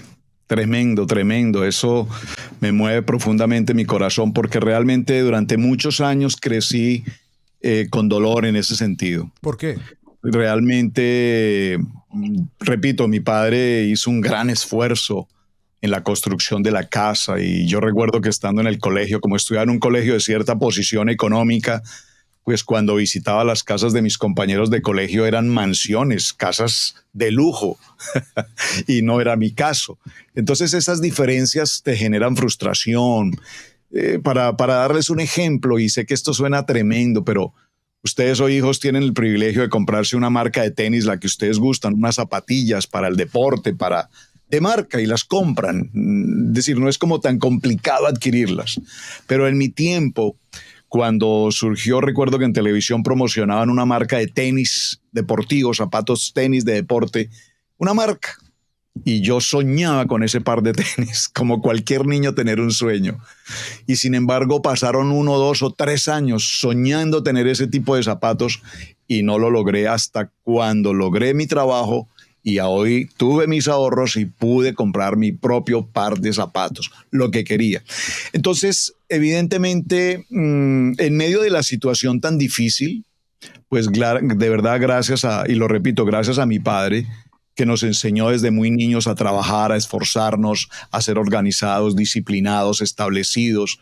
Tremendo, tremendo. Eso me mueve profundamente mi corazón porque realmente durante muchos años crecí con dolor en ese sentido.
¿Por qué?
Realmente, repito, mi padre hizo un gran esfuerzo en la construcción de la casa y yo recuerdo que estando en el colegio, como estudiaba en un colegio de cierta posición económica, pues cuando visitaba las casas de mis compañeros de colegio eran mansiones, casas de lujo, y no era mi caso. Entonces esas diferencias te generan frustración. Para darles un ejemplo, y sé que esto suena tremendo, pero ustedes o hijos tienen el privilegio de comprarse una marca de tenis, la que ustedes gustan, unas zapatillas para el deporte, de marca, y las compran. Es decir, no es como tan complicado adquirirlas. Pero en mi tiempo, cuando surgió, recuerdo que en televisión promocionaban una marca de tenis deportivos, zapatos tenis de deporte, una marca. Y yo soñaba con ese par de tenis, como cualquier niño tener un sueño. Y sin embargo pasaron 1, 2 o 3 años soñando tener ese tipo de zapatos y no lo logré hasta cuando logré mi trabajo y a hoy tuve mis ahorros y pude comprar mi propio par de zapatos, lo que quería. Entonces, evidentemente, en medio de la situación tan difícil, pues de verdad y lo repito, gracias a mi padre, que nos enseñó desde muy niños a trabajar, a esforzarnos, a ser organizados, disciplinados, establecidos.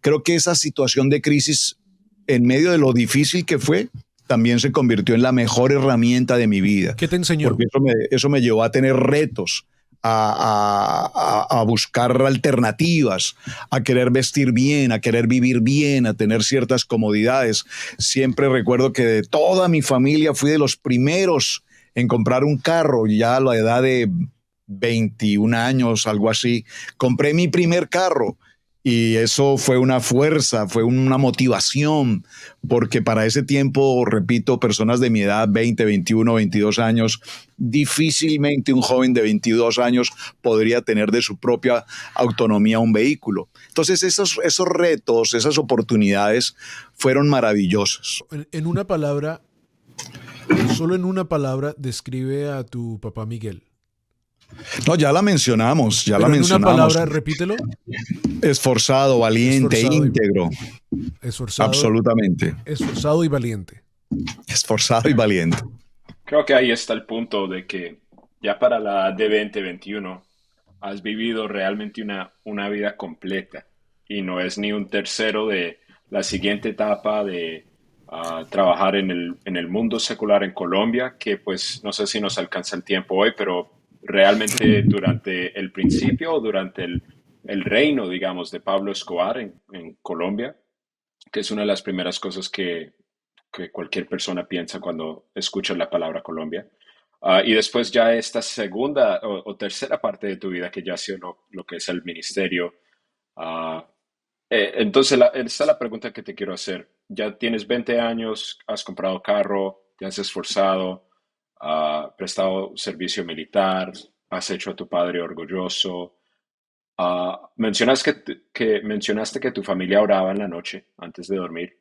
Creo que esa situación de crisis, en medio de lo difícil que fue, también se convirtió en la mejor herramienta de mi vida.
¿Qué te enseñó?
Porque eso me llevó a tener retos, a buscar alternativas, a querer vestir bien, a querer vivir bien, a tener ciertas comodidades. Siempre recuerdo que de toda mi familia fui de los primeros en comprar un carro, ya a la edad de 21 años, algo así. Compré mi primer carro y eso fue una fuerza, fue una motivación, porque para ese tiempo, repito, personas de mi edad, 20, 21, 22 años, difícilmente un joven de 22 años podría tener de su propia autonomía un vehículo. Entonces esos retos, esas oportunidades fueron maravillosas.
En una palabra, solo en una palabra, describe a tu papá Miguel.
No, ya la mencionamos,
Pero en una palabra, repítelo.
Esforzado, valiente, íntegro. Absolutamente.
Esforzado y valiente.
Esforzado y valiente.
Creo que ahí está el punto de que ya para la edad de 2021 has vivido realmente una vida completa y no es ni un tercero de la siguiente etapa de trabajar en el mundo secular en Colombia, que pues no sé si nos alcanza el tiempo hoy, pero realmente durante el principio, durante el reino, digamos, de Pablo Escobar en Colombia, que es una de las primeras cosas que cualquier persona piensa cuando escucha la palabra Colombia. Y después ya esta segunda o tercera parte de tu vida, que ya ha sido lo que es el ministerio. ah, entonces, esta es la pregunta que te quiero hacer. Ya tienes 20 años, has comprado carro, te has esforzado, prestado servicio militar, has hecho a tu padre orgulloso. Mencionaste que tu familia oraba en la noche antes de dormir.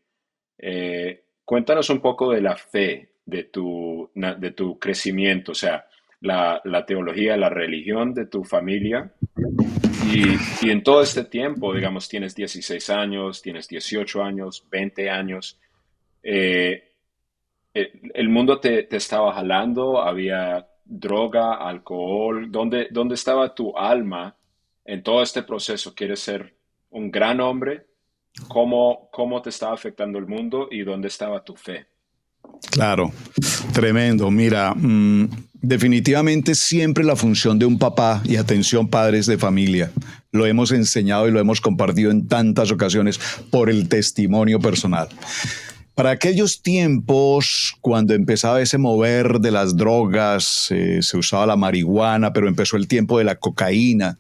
Cuéntanos un poco de la fe, de tu crecimiento, o sea, la teología, la religión de tu familia. Y en todo este tiempo, digamos, tienes 16 años, tienes 18 años, 20 años, eh, el mundo te estaba jalando, había droga, alcohol. ¿Dónde estaba tu alma en todo este proceso? ¿Quieres ser un gran hombre? ¿Cómo te estaba afectando el mundo y dónde estaba tu fe?
Claro, tremendo. Mira, definitivamente siempre la función de un papá, y atención padres de familia, lo hemos enseñado y lo hemos compartido en tantas ocasiones por el testimonio personal. Para aquellos tiempos, cuando empezaba ese mover de las drogas, se usaba la marihuana, pero empezó el tiempo de la cocaína,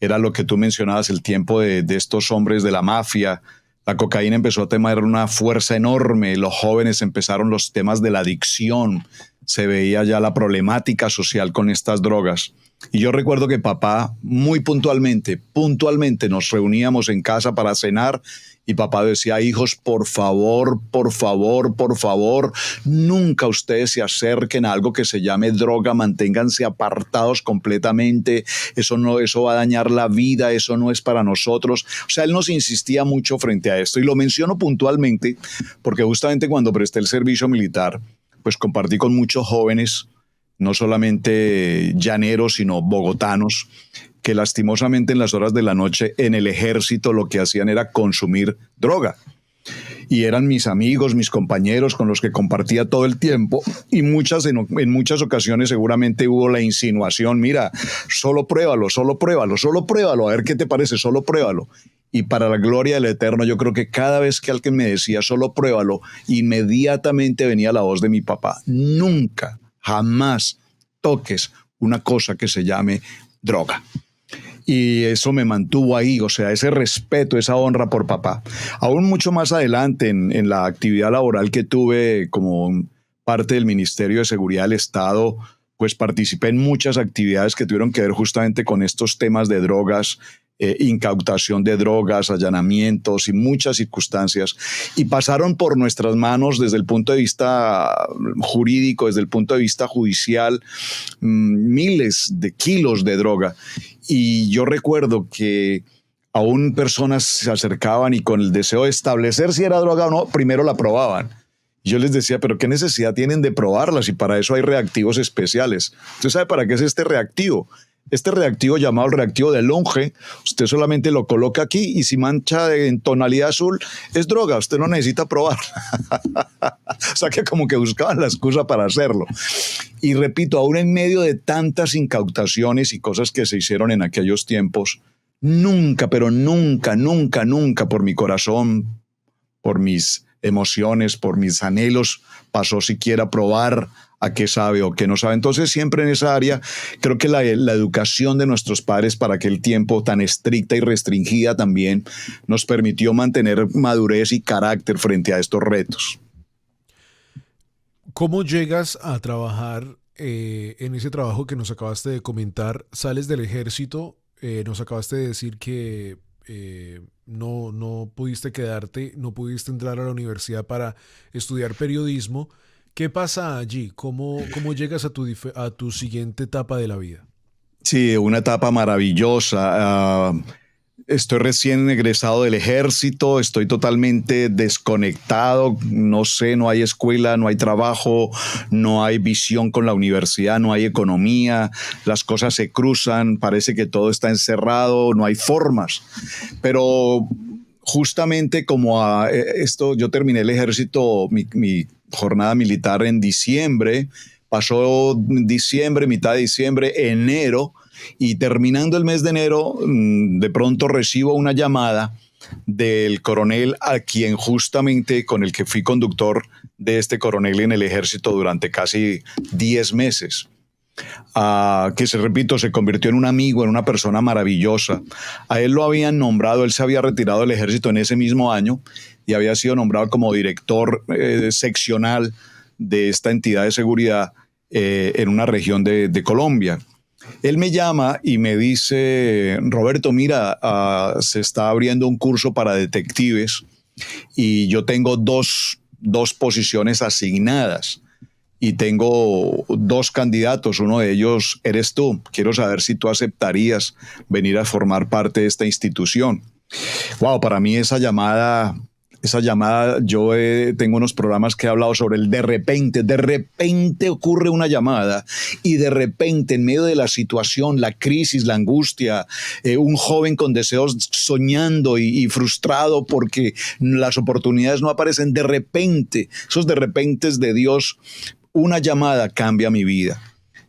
era lo que tú mencionabas, el tiempo de estos hombres de la mafia. La cocaína empezó a tener una fuerza enorme, los jóvenes empezaron los temas de la adicción, se veía ya la problemática social con estas drogas. Y yo recuerdo que papá muy puntualmente nos reuníamos en casa para cenar y papá decía, hijos, por favor, por favor, por favor, nunca ustedes se acerquen a algo que se llame droga, manténganse apartados completamente, eso no, eso va a dañar la vida, eso no es para nosotros. O sea, él nos insistía mucho frente a esto y lo menciono puntualmente porque justamente cuando presté el servicio militar, pues compartí con muchos jóvenes, no solamente llaneros, sino bogotanos, que lastimosamente en las horas de la noche en el ejército lo que hacían era consumir droga. Y eran mis amigos, mis compañeros con los que compartía todo el tiempo y en muchas ocasiones seguramente hubo la insinuación, mira, solo pruébalo, solo pruébalo, solo pruébalo, a ver qué te parece, solo pruébalo. Y para la gloria del Eterno, yo creo que cada vez que alguien me decía, solo pruébalo, inmediatamente venía la voz de mi papá. Nunca, jamás toques una cosa que se llame droga. Y eso me mantuvo ahí, o sea, ese respeto, esa honra por papá. Aún mucho más adelante en la actividad laboral que tuve como parte del Ministerio de Seguridad del Estado, pues participé en muchas actividades que tuvieron que ver justamente con estos temas de drogas, incautación de drogas, allanamientos y muchas circunstancias. Y pasaron por nuestras manos desde el punto de vista jurídico, desde el punto de vista judicial, miles de kilos de droga. Y yo recuerdo que aún personas se acercaban y con el deseo de establecer si era droga o no, primero la probaban. Yo les decía, pero ¿qué necesidad tienen de probarla si para eso hay reactivos especiales? ¿Usted sabe para qué es este reactivo? Este reactivo llamado el reactivo de Longe, usted solamente lo coloca aquí y si mancha en tonalidad azul, es droga, usted no necesita probarla. O sea que como que buscaban la excusa para hacerlo. Y repito, aún en medio de tantas incautaciones y cosas que se hicieron en aquellos tiempos, nunca, pero nunca, nunca, nunca por mi corazón, por mis emociones, por mis anhelos, pasó siquiera a probar a qué sabe o qué no sabe. Entonces siempre en esa área creo que la educación de nuestros padres para aquel tiempo tan estricta y restringida también nos permitió mantener madurez y carácter frente a estos retos.
¿Cómo llegas a trabajar en ese trabajo que nos acabaste de comentar? Sales del ejército, nos acabaste de decir que no pudiste quedarte, no pudiste entrar a la universidad para estudiar periodismo. ¿Qué pasa allí? ¿Cómo llegas a a tu siguiente etapa de la vida?
Sí, una etapa maravillosa. Estoy recién egresado del ejército, estoy totalmente desconectado, no sé, no hay escuela, no hay trabajo, no hay visión con la universidad, no hay economía, las cosas se cruzan, parece que todo está encerrado, no hay formas. Pero justamente como esto, yo terminé el ejército, mi jornada militar en diciembre, pasó diciembre, mitad de diciembre, enero, y terminando el mes de enero, de pronto recibo una llamada del coronel a quien justamente con el que fui conductor de este coronel en el ejército durante casi 10 meses. Que se repito, se convirtió en un amigo, en una persona maravillosa. A él lo habían nombrado, él se había retirado del ejército en ese mismo año y había sido nombrado como director seccional de esta entidad de seguridad en una región de Colombia. Él me llama y me dice, Roberto, mira, se está abriendo un curso para detectives y yo tengo dos posiciones asignadas y tengo dos candidatos, uno de ellos eres tú. Quiero saber si tú aceptarías venir a formar parte de esta institución. Wow, para mí esa llamada Esa llamada, yo tengo unos programas que he hablado sobre el de repente ocurre una llamada y de repente en medio de la situación, la crisis, la angustia, un joven con deseos soñando y frustrado porque las oportunidades no aparecen, de repente, esos de repentes de Dios, una llamada cambia mi vida.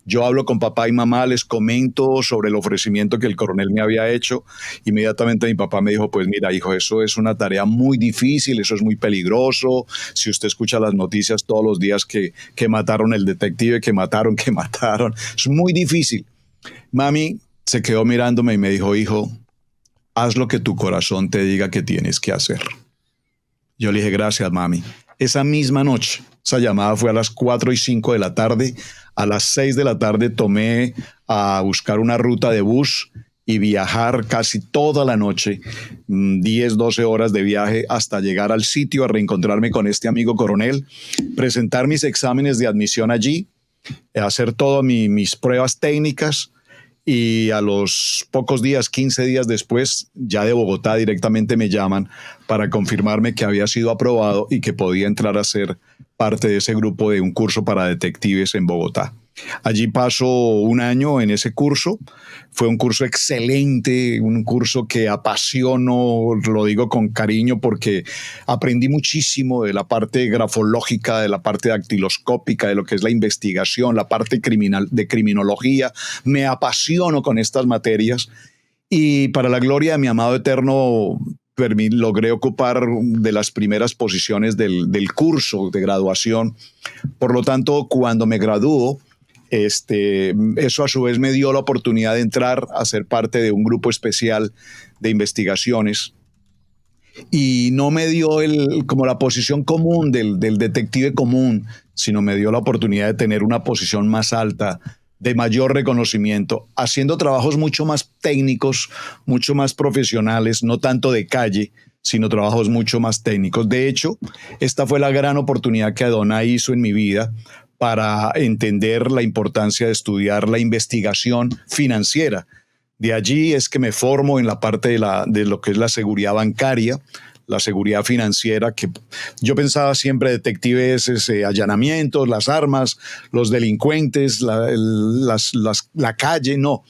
Yo hablo con papá y mamá, les comento sobre el ofrecimiento que el coronel me había hecho. Inmediatamente mi papá me dijo, pues mira, hijo, eso es una tarea muy difícil, eso es muy peligroso. Si usted escucha las noticias todos los días que mataron el detective, que mataron, es muy difícil. Mami se quedó mirándome y me dijo, hijo, haz lo que tu corazón te diga que tienes que hacer. Yo le dije, gracias, mami. Esa misma noche, esa llamada fue a las 4:05 de la tarde. A las 6 de la tarde tomé a buscar una ruta de bus y viajar casi toda la noche, 10, 12 horas de viaje hasta llegar al sitio a reencontrarme con este amigo coronel, presentar mis exámenes de admisión allí, hacer todas mis pruebas técnicas. Y a los pocos días, 15 días después, ya de Bogotá directamente me llaman para confirmarme que había sido aprobado y que podía entrar a ser parte de ese grupo de un curso para detectives en Bogotá. Allí paso un año en ese curso. Fue un curso excelente, un curso que apasiono, lo digo con cariño porque aprendí muchísimo de la parte grafológica, de la parte dactiloscópica, de lo que es la investigación, la parte criminal, de criminología. Me apasiono con estas materias y para la gloria de mi amado eterno logré ocupar de las primeras posiciones del curso de graduación. Por lo tanto, cuando me graduó, eso a su vez me dio la oportunidad de entrar a ser parte de un grupo especial de investigaciones y no me dio como la posición común del detective común, sino me dio la oportunidad de tener una posición más alta, de mayor reconocimiento, haciendo trabajos mucho más técnicos, mucho más profesionales, no tanto de calle, sino trabajos mucho más técnicos. De hecho, esta fue la gran oportunidad que Adonai hizo en mi vida para entender la importancia de estudiar la investigación financiera. De allí es que me formo en la parte de lo que es la seguridad bancaria, la seguridad financiera, que yo pensaba siempre detectives, allanamientos, las armas, los delincuentes, la calle, no.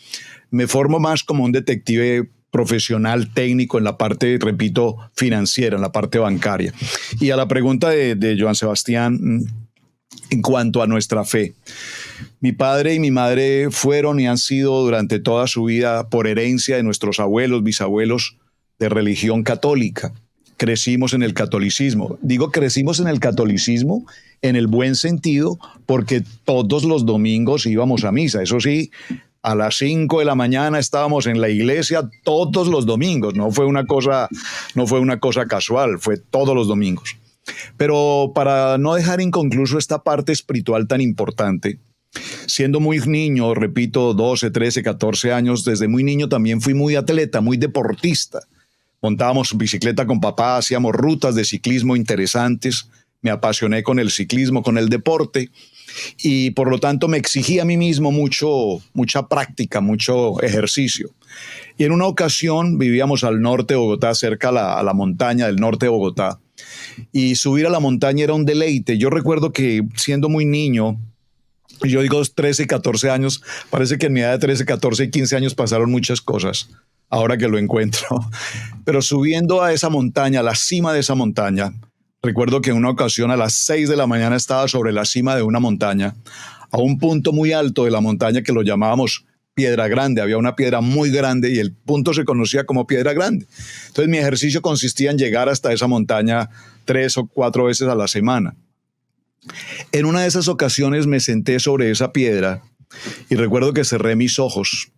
Me formo más como un detective profesional técnico en la parte, repito, financiera, en la parte bancaria. Y a la pregunta de Joan Sebastián, en cuanto a nuestra fe, mi padre y mi madre fueron y han sido durante toda su vida, por herencia de nuestros abuelos, bisabuelos, de religión católica. Crecimos en el catolicismo. Digo crecimos en el catolicismo en el buen sentido porque todos los domingos íbamos a misa. Eso sí, a las 5 de la mañana estábamos en la iglesia todos los domingos. No fue una cosa casual, fue todos los domingos. Pero para no dejar inconcluso esta parte espiritual tan importante, siendo muy niño, repito, 12, 13, 14 años, desde muy niño también fui muy atleta, muy deportista. Montábamos bicicleta con papá, hacíamos rutas de ciclismo interesantes, me apasioné con el ciclismo, con el deporte y por lo tanto me exigí a mí mismo mucha práctica, mucho ejercicio. Y en una ocasión vivíamos al norte de Bogotá, cerca a la montaña del norte de Bogotá, y subir a la montaña era un deleite. Yo recuerdo que siendo muy niño, yo digo 13, 14 años, parece que en mi edad de 13, 14 y 15 años pasaron muchas cosas, ahora que lo encuentro. Pero subiendo a esa montaña, a la cima de esa montaña, recuerdo que en una ocasión a las 6 de la mañana estaba sobre la cima de una montaña, a un punto muy alto de la montaña que lo llamábamos Piedra Grande. Había una piedra muy grande y el punto se conocía como Piedra Grande. Entonces mi ejercicio consistía en llegar hasta esa montaña 3 o 4 veces a la semana. En una de esas ocasiones me senté sobre esa piedra y recuerdo que cerré mis ojos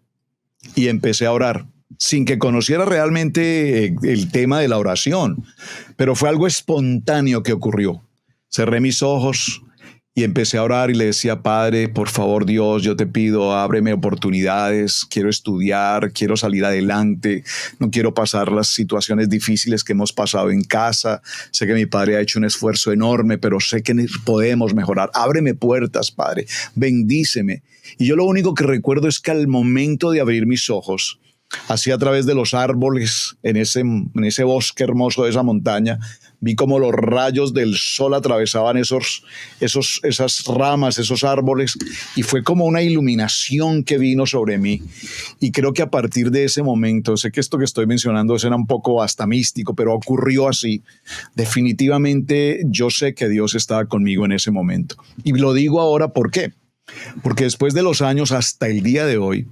y empecé a orar, sin que conociera realmente el tema de la oración, pero fue algo espontáneo que ocurrió. Cerré mis ojos y empecé a orar y le decía, Padre, por favor, Dios, yo te pido, ábreme oportunidades, quiero estudiar, quiero salir adelante, no quiero pasar las situaciones difíciles que hemos pasado en casa. Sé que mi padre ha hecho un esfuerzo enorme, pero sé que podemos mejorar. Ábreme puertas, Padre, bendíceme. Y yo lo único que recuerdo es que al momento de abrir mis ojos, Así a través de los árboles, en ese bosque hermoso de esa montaña, vi como los rayos del sol atravesaban esas ramas, esos árboles, y fue como una iluminación que vino sobre mí. Y creo que a partir de ese momento, sé que esto que estoy mencionando era un poco hasta místico, pero ocurrió así. Definitivamente yo sé que Dios estaba conmigo en ese momento. Y lo digo ahora, ¿por qué? Porque después de los años hasta el día de hoy,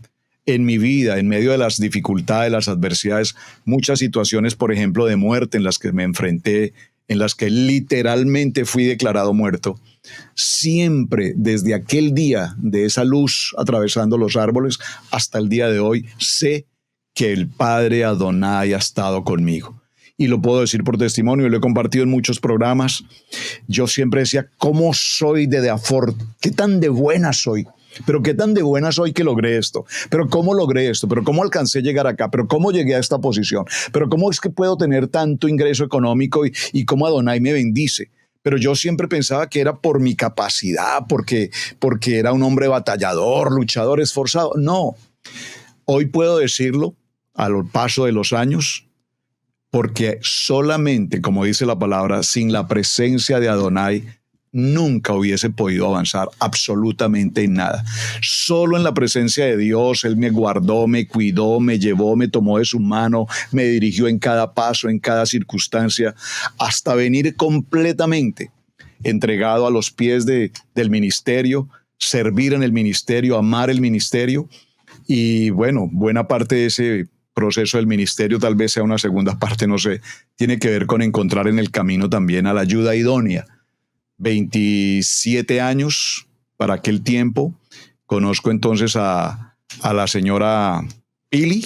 en mi vida, en medio de las dificultades, las adversidades, muchas situaciones, por ejemplo, de muerte en las que me enfrenté, en las que literalmente fui declarado muerto, siempre desde aquel día de esa luz atravesando los árboles hasta el día de hoy, sé que el Padre Adonai ha estado conmigo. Y lo puedo decir por testimonio, lo he compartido en muchos programas. Yo siempre decía, ¿cómo soy qué tan de buena soy? Pero qué tan de buena soy que logré esto, pero cómo logré esto, pero cómo alcancé a llegar acá, pero cómo llegué a esta posición, pero cómo es que puedo tener tanto ingreso económico y cómo Adonai me bendice. Pero yo siempre pensaba que era por mi capacidad, porque era un hombre batallador, luchador, esforzado. No, hoy puedo decirlo al paso de los años, porque solamente, como dice la palabra, sin la presencia de Adonai, nunca hubiese podido avanzar absolutamente en nada. Solo en la presencia de Dios, Él me guardó, me cuidó, me llevó, me tomó de su mano, me dirigió en cada paso, en cada circunstancia, hasta venir completamente entregado a los pies del ministerio, servir en el ministerio, amar el ministerio. Y bueno, buena parte de ese proceso del ministerio, tal vez sea una segunda parte, no sé, tiene que ver con encontrar en el camino también a la ayuda idónea. 27 años para aquel tiempo. Conozco entonces a la señora Pili,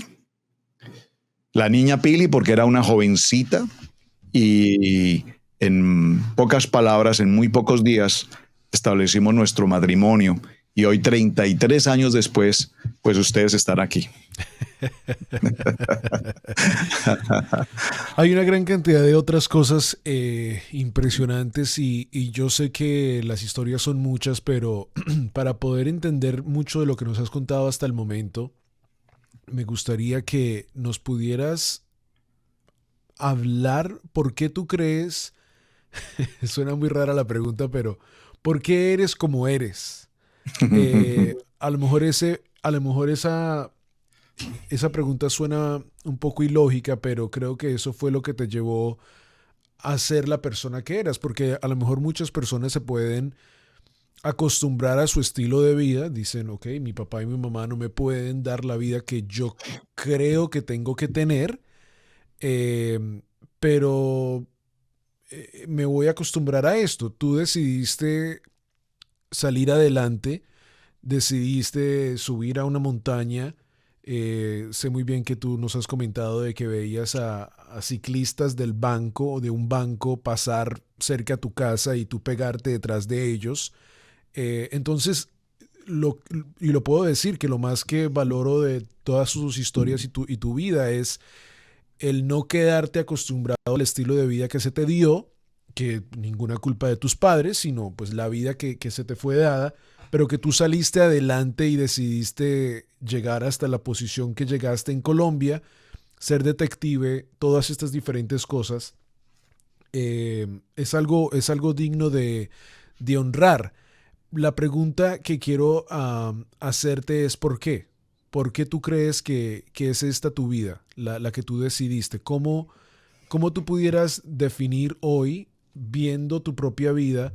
la niña Pili, porque era una jovencita, y en pocas palabras, en muy pocos días, establecimos nuestro matrimonio. Y hoy, 33 años después, pues ustedes están aquí.
Hay una gran cantidad de otras cosas impresionantes y yo sé que las historias son muchas, pero para poder entender mucho de lo que nos has contado hasta el momento, me gustaría que nos pudieras hablar por qué tú crees, suena muy rara la pregunta, pero ¿por qué eres como eres? A lo mejor esa pregunta suena un poco ilógica, pero creo que eso fue lo que te llevó a ser la persona que eras, porque a lo mejor muchas personas se pueden acostumbrar a su estilo de vida, dicen, ok, mi papá y mi mamá no me pueden dar la vida que yo creo que tengo que tener, eh, pero me voy a acostumbrar a esto. Tú decidiste salir adelante, decidiste subir a una montaña. Sé muy bien que tú nos has comentado de que veías a ciclistas del banco o de un banco pasar cerca a tu casa y tú pegarte detrás de ellos. Entonces, y lo puedo decir que lo más que valoro de todas sus historias y tu vida es el no quedarte acostumbrado al estilo de vida que se te dio, que ninguna culpa de tus padres, sino pues la vida que se te fue dada, pero que tú saliste adelante y decidiste llegar hasta la posición que llegaste en Colombia, ser detective, todas estas diferentes cosas, es algo digno de honrar. La pregunta que quiero hacerte es ¿por qué? ¿Por qué tú crees que es esta tu vida, la que tú decidiste? ¿Cómo tú pudieras definir hoy, viendo tu propia vida,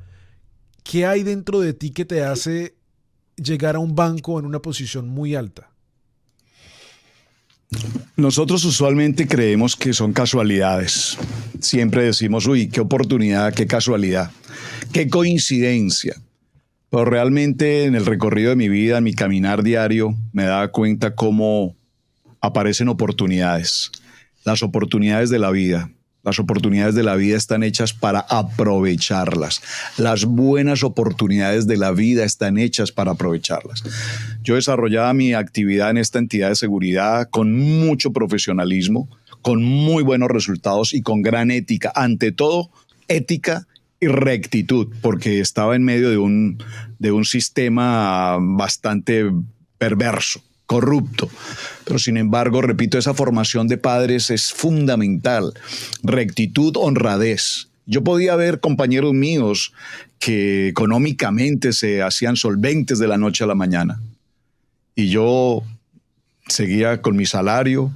qué hay dentro de ti que te hace llegar a un banco en una posición muy alta?
Nosotros usualmente creemos que son casualidades. Siempre decimos, uy, qué oportunidad, qué casualidad, qué coincidencia. Pero realmente en el recorrido de mi vida, en mi caminar diario, me daba cuenta cómo aparecen oportunidades. Las oportunidades de la vida. Las oportunidades de la vida están hechas para aprovecharlas. Las buenas oportunidades de la vida están hechas para aprovecharlas. Yo desarrollaba mi actividad en esta entidad de seguridad con mucho profesionalismo, con muy buenos resultados y con gran ética. Ante todo, ética y rectitud, porque estaba en medio de un sistema bastante perverso, corrupto. Pero sin embargo, repito, esa formación de padres es fundamental. Rectitud, honradez. Yo podía ver compañeros míos que económicamente se hacían solventes de la noche a la mañana. Y yo seguía con mi salario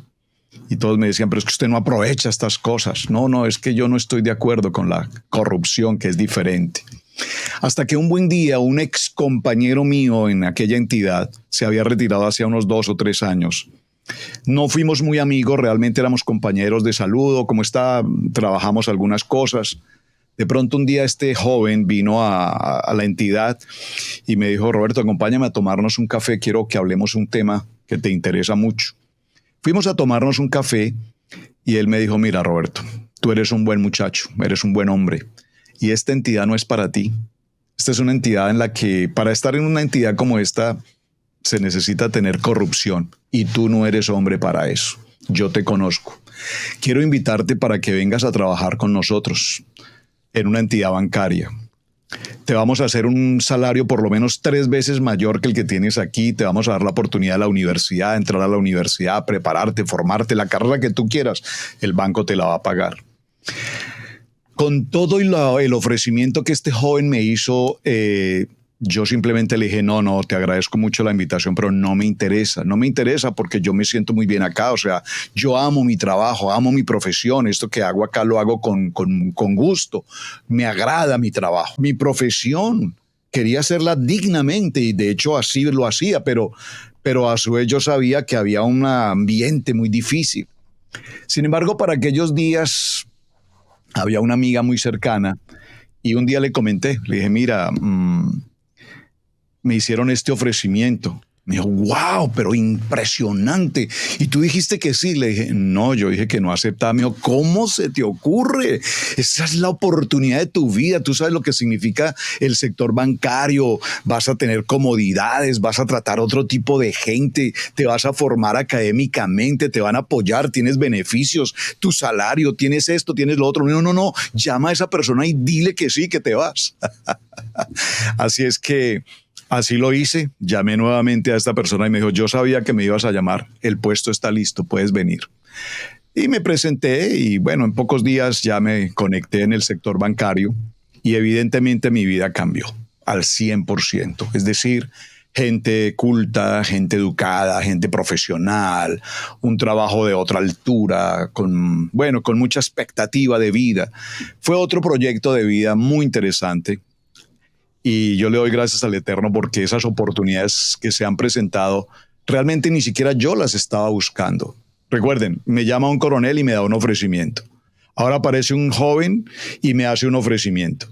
y todos me decían, pero es que usted no aprovecha estas cosas. No, es que yo no estoy de acuerdo con la corrupción, que es diferente. Hasta que un buen día un ex compañero mío en aquella entidad se había retirado hace unos 2 o 3 años. No fuimos muy amigos, realmente éramos compañeros de saludo, como está, trabajamos algunas cosas. De pronto un día este joven vino a la entidad y me dijo, Roberto, acompáñame a tomarnos un café, quiero que hablemos un tema que te interesa mucho. Fuimos a tomarnos un café y él me dijo, mira Roberto, tú eres un buen muchacho, eres un buen hombre y esta entidad no es para ti. Esta es una entidad en la que para estar en una entidad como esta se necesita tener corrupción y tú no eres hombre para eso. Yo te conozco. Quiero invitarte para que vengas a trabajar con nosotros en una entidad bancaria. Te vamos a hacer un salario por lo menos 3 veces mayor que el que tienes aquí. Te vamos a dar la oportunidad de la universidad, entrar a la universidad, prepararte, formarte, la carrera que tú quieras. El banco te la va a pagar. Con todo el ofrecimiento que este joven me hizo, yo simplemente le dije, no, te agradezco mucho la invitación, pero no me interesa porque yo me siento muy bien acá, o sea, yo amo mi trabajo, amo mi profesión, esto que hago acá lo hago con gusto, me agrada mi trabajo, mi profesión, quería hacerla dignamente y de hecho así lo hacía, pero a su vez yo sabía que había un ambiente muy difícil. Sin embargo, para aquellos días había una amiga muy cercana y un día le comenté, le dije, mira, me hicieron este ofrecimiento. Me dijo, wow, pero impresionante. Y tú dijiste que sí. Le dije, no, yo dije que no aceptaba. Me dijo, ¿cómo se te ocurre? Esa es la oportunidad de tu vida. Tú sabes lo que significa el sector bancario. Vas a tener comodidades, vas a tratar otro tipo de gente, te vas a formar académicamente, te van a apoyar, tienes beneficios, tu salario, tienes esto, tienes lo otro. No, llama a esa persona y dile que sí, que te vas. Así es que así lo hice, llamé nuevamente a esta persona y me dijo, yo sabía que me ibas a llamar, el puesto está listo, puedes venir. Y me presenté y bueno, en pocos días ya me conecté en el sector bancario y evidentemente mi vida cambió al 100%. Es decir, gente culta, gente educada, gente profesional, un trabajo de otra altura, con mucha expectativa de vida. Fue otro proyecto de vida muy interesante. Y yo le doy gracias al Eterno porque esas oportunidades que se han presentado, realmente ni siquiera yo las estaba buscando. Recuerden, me llama un coronel y me da un ofrecimiento. Ahora aparece un joven y me hace un ofrecimiento.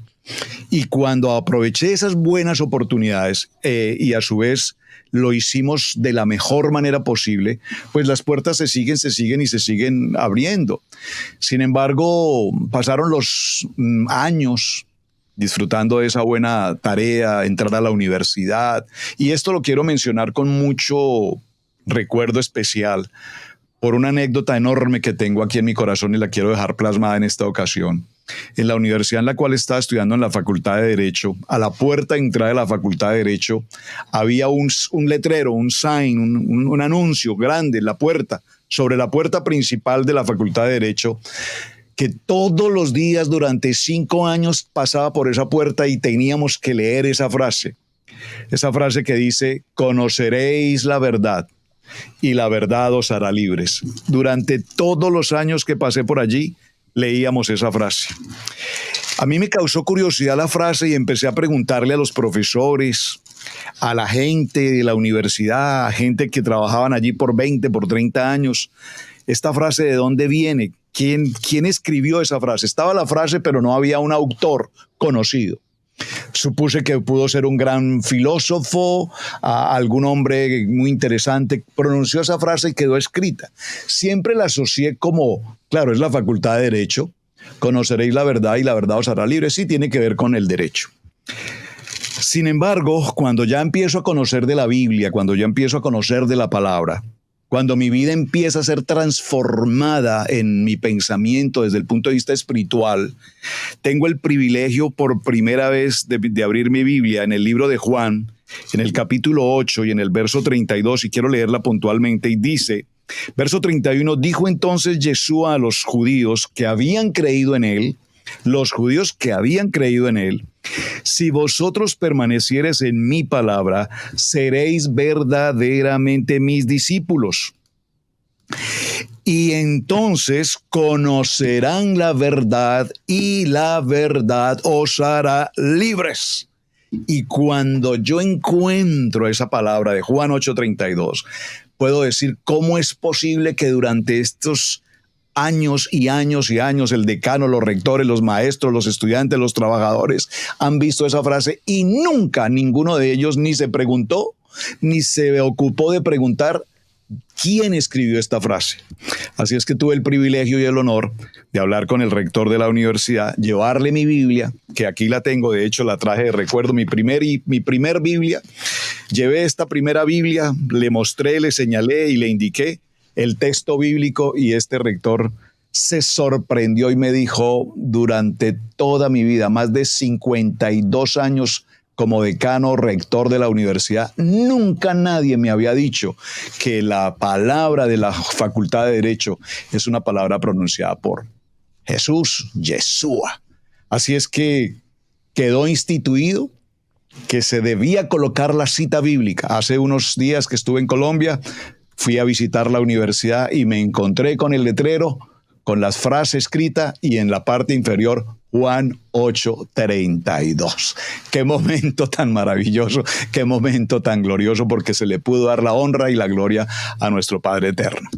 Y cuando aproveché esas buenas oportunidades y a su vez lo hicimos de la mejor manera posible, pues las puertas se siguen abriendo. Sin embargo, pasaron los años disfrutando de esa buena tarea, entrar a la universidad. Y esto lo quiero mencionar con mucho recuerdo especial por una anécdota enorme que tengo aquí en mi corazón y la quiero dejar plasmada en esta ocasión. En la universidad en la cual estaba estudiando, en la Facultad de Derecho, a la puerta de entrada de la Facultad de Derecho, había un letrero, un sign, un anuncio grande en la puerta, sobre la puerta principal de la Facultad de Derecho, que todos los días durante 5 años pasaba por esa puerta y teníamos que leer esa frase que dice, conoceréis la verdad y la verdad os hará libres. Durante todos los años que pasé por allí, leíamos esa frase. A mí me causó curiosidad la frase y empecé a preguntarle a los profesores, a la gente de la universidad, a gente que trabajaban allí por 20, por 30 años, esta frase ¿de dónde viene? ¿Quién escribió esa frase? Estaba la frase, pero no había un autor conocido. Supuse que pudo ser un gran filósofo, algún hombre muy interesante, pronunció esa frase y quedó escrita. Siempre la asocié como, claro, es la Facultad de Derecho, conoceréis la verdad y la verdad os hará libres, sí tiene que ver con el derecho. Sin embargo, cuando ya empiezo a conocer de la Biblia, cuando ya empiezo a conocer de la palabra, cuando mi vida empieza a ser transformada en mi pensamiento desde el punto de vista espiritual, tengo el privilegio por primera vez de abrir mi Biblia en el libro de Juan en el capítulo 8 y en el verso 32, y quiero leerla puntualmente, y dice, verso 31, dijo entonces Yeshua a los judíos que habían creído en él, los judíos que habían creído en él, si vosotros permaneciereis en mi palabra, seréis verdaderamente mis discípulos. Y entonces conocerán la verdad y la verdad os hará libres. Y cuando yo encuentro esa palabra de Juan 8:32, puedo decir cómo es posible que durante estos años y años y años el decano, los rectores, los maestros, los estudiantes, los trabajadores han visto esa frase y nunca ninguno de ellos ni se preguntó ni se ocupó de preguntar quién escribió esta frase. Así es que tuve el privilegio y el honor de hablar con el rector de la universidad, llevarle mi Biblia, que aquí la tengo, de hecho la traje de recuerdo, mi primer Biblia. Llevé esta primera Biblia, le mostré, le señalé y le indiqué el texto bíblico, y este rector se sorprendió y me dijo, durante toda mi vida, más de 52 años como decano, rector de la universidad, nunca nadie me había dicho que la palabra de la Facultad de Derecho es una palabra pronunciada por Jesús, Yeshua. Así es que quedó instituido que se debía colocar la cita bíblica. Hace unos días que estuve en Colombia, fui a visitar la universidad y me encontré con el letrero, con las frases escritas y en la parte inferior, Juan 8:32. Qué momento tan maravilloso, qué momento tan glorioso, porque se le pudo dar la honra y la gloria a nuestro Padre eterno.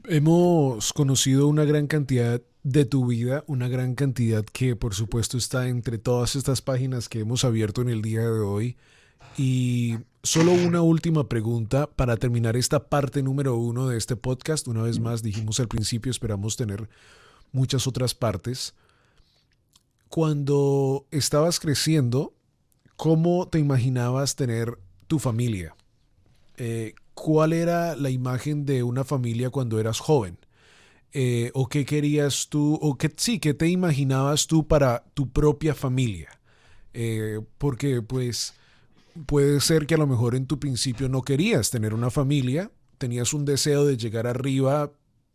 Hemos conocido una gran cantidad de tu vida, una gran cantidad que por supuesto está entre todas estas páginas que hemos abierto en el día de hoy. Y solo una última pregunta para terminar esta parte número 1 de este podcast. Una vez más, dijimos al principio, esperamos tener muchas otras partes. Cuando estabas creciendo, ¿cómo te imaginabas tener tu familia? ¿Cuál era la imagen de una familia cuando eras joven? ¿O qué querías tú? ¿O qué te imaginabas tú para tu propia familia? Porque pues puede ser que a lo mejor en tu principio no querías tener una familia, tenías un deseo de llegar arriba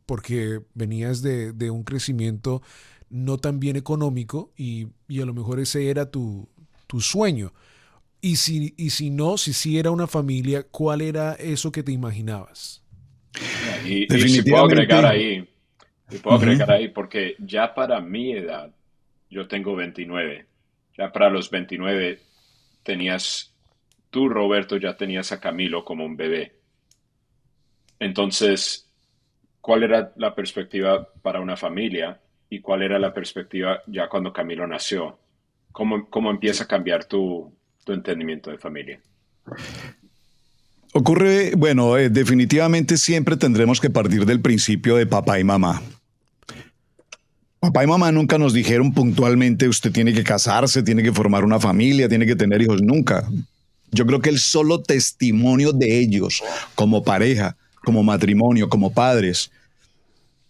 porque venías de un crecimiento no tan bien económico y a lo mejor ese era tu sueño. Y si sí era una familia, ¿cuál era eso que te imaginabas?
Y si puedo agregar ahí, porque ya para mi edad, yo tengo 29, ya para los 29 tú, Roberto, ya tenías a Camilo como un bebé. Entonces, ¿cuál era la perspectiva para una familia y cuál era la perspectiva ya cuando Camilo nació? ¿Cómo empieza a cambiar tu entendimiento de familia?
Ocurre, bueno, definitivamente siempre tendremos que partir del principio de papá y mamá. Papá y mamá nunca nos dijeron puntualmente, usted tiene que casarse, tiene que formar una familia, tiene que tener hijos, nunca. Yo creo que el solo testimonio de ellos como pareja, como matrimonio, como padres,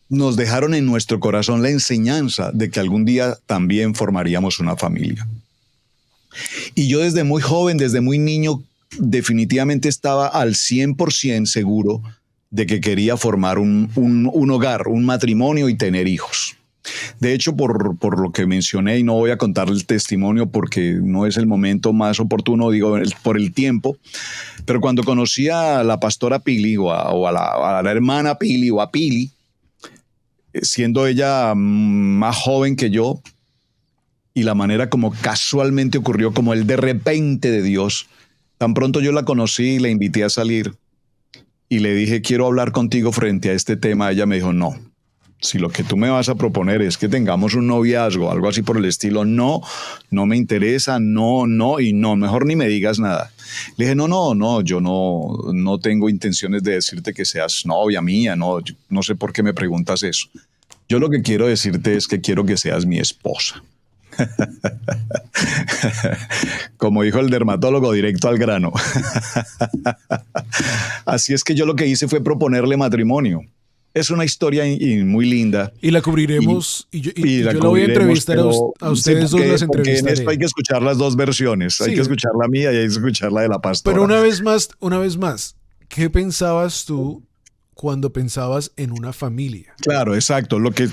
nos dejaron en nuestro corazón la enseñanza de que algún día también formaríamos una familia. Y yo desde muy joven, desde muy niño, definitivamente estaba al 100% seguro de que quería formar un hogar, un matrimonio y tener hijos. De hecho, por lo que mencioné, y no voy a contar el testimonio porque no es el momento más oportuno, digo, por el tiempo, pero cuando conocí a la pastora Pili o a la hermana Pili o a Pili, siendo ella más joven que yo, y la manera como casualmente ocurrió, como el de repente de Dios, tan pronto yo la conocí y la invité a salir y le dije, quiero hablar contigo frente a este tema, ella me dijo, no. Si lo que tú me vas a proponer es que tengamos un noviazgo, algo así por el estilo, no me interesa, no, y no, mejor ni me digas nada. Le dije, no, yo no tengo intenciones de decirte que seas novia mía, no sé por qué me preguntas eso. Yo lo que quiero decirte es que quiero que seas mi esposa. Como dijo el dermatólogo, directo al grano. Así es que yo lo que hice fue proponerle matrimonio. es una historia muy linda.
Y la cubriremos, y
La
yo la voy a
cubriremos,
entrevistar
pero
a ustedes dos, las
porque en esto hay
entrevistaré.
que escuchar las dos versiones. Hay
Sí,
que escuchar la mía y hay que escuchar la de la
pero
pastora.
una vez más, ¿qué pensabas tú cuando pensabas en una familia?
Claro, exacto, lo que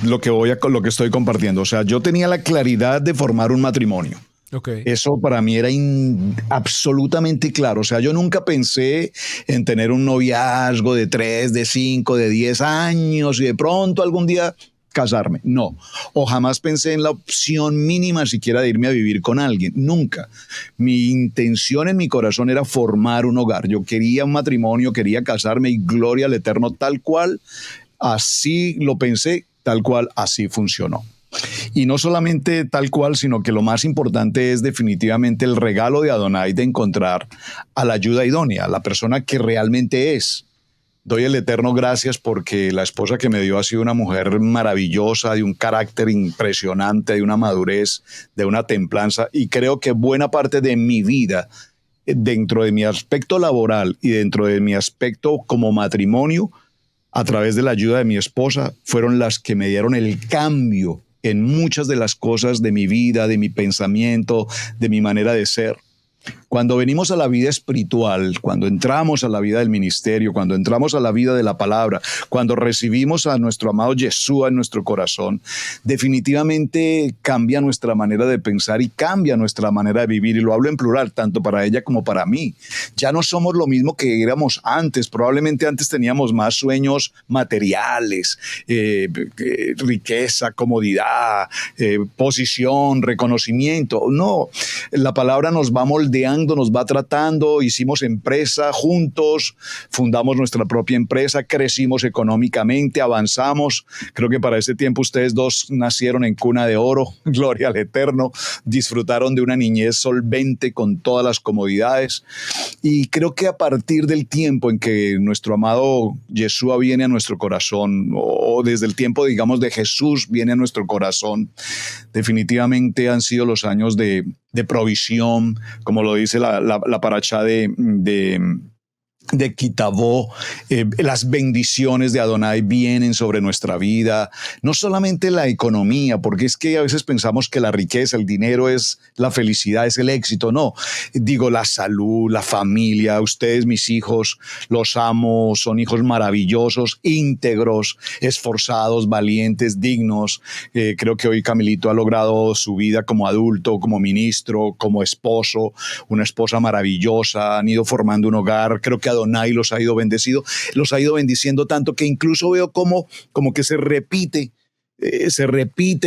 estoy compartiendo. O sea, yo tenía la claridad de formar un matrimonio.
Ok.
Eso para mí era absolutamente claro. O sea, yo nunca pensé en tener un noviazgo de 3, de 5, de 10 años y de pronto algún día casarme. No. O jamás pensé en la opción mínima siquiera de irme a vivir con alguien. Nunca. Mi intención en mi corazón era formar un hogar. Yo quería un matrimonio, quería casarme y gloria al Eterno tal cual. Así lo pensé, tal cual así funcionó. Y no solamente tal cual, sino que lo más importante es definitivamente el regalo de Adonai de encontrar a la ayuda idónea, la persona que realmente es. Doy el Eterno gracias porque la esposa que me dio ha sido una mujer maravillosa, de un carácter impresionante, de una madurez, de una templanza, y creo que buena parte de mi vida, dentro de mi aspecto laboral y dentro de mi aspecto como matrimonio, a través de la ayuda de mi esposa, fueron las que me dieron el cambio en muchas de las cosas de mi vida, de mi pensamiento, de mi manera de ser. Cuando venimos a la vida espiritual, cuando entramos a la vida del ministerio, cuando entramos a la vida de la palabra, cuando recibimos a nuestro amado Yeshua en nuestro corazón, definitivamente cambia nuestra manera de pensar y cambia nuestra manera de vivir. Y lo hablo en plural, tanto para ella como para mí. Ya no somos lo mismo que éramos antes. Probablemente antes teníamos más sueños materiales, riqueza, comodidad, posición, reconocimiento. No, la palabra nos va moldeando, nos va tratando. Hicimos empresa juntos, fundamos nuestra propia empresa, crecimos económicamente, avanzamos. Creo que para ese tiempo ustedes dos nacieron en cuna de oro, gloria al Eterno, disfrutaron de una niñez solvente con todas las comodidades. Y creo que a partir del tiempo en que nuestro amado Yeshua viene a nuestro corazón, o desde el tiempo, digamos, de Jesús viene a nuestro corazón, definitivamente han sido los años de provisión, como lo dice la parashá de Kitabó. Las bendiciones de Adonai vienen sobre nuestra vida, no solamente la economía, porque es que a veces pensamos que la riqueza, el dinero es la felicidad, es el éxito. No, digo la salud, la familia. Ustedes, mis hijos, los amo, son hijos maravillosos, íntegros, esforzados, valientes, dignos. Creo que hoy Camilito ha logrado su vida como adulto, como ministro, como esposo, una esposa maravillosa. Han ido formando un hogar. Creo que Adonai los ha ido bendiciendo tanto que incluso veo como que se repite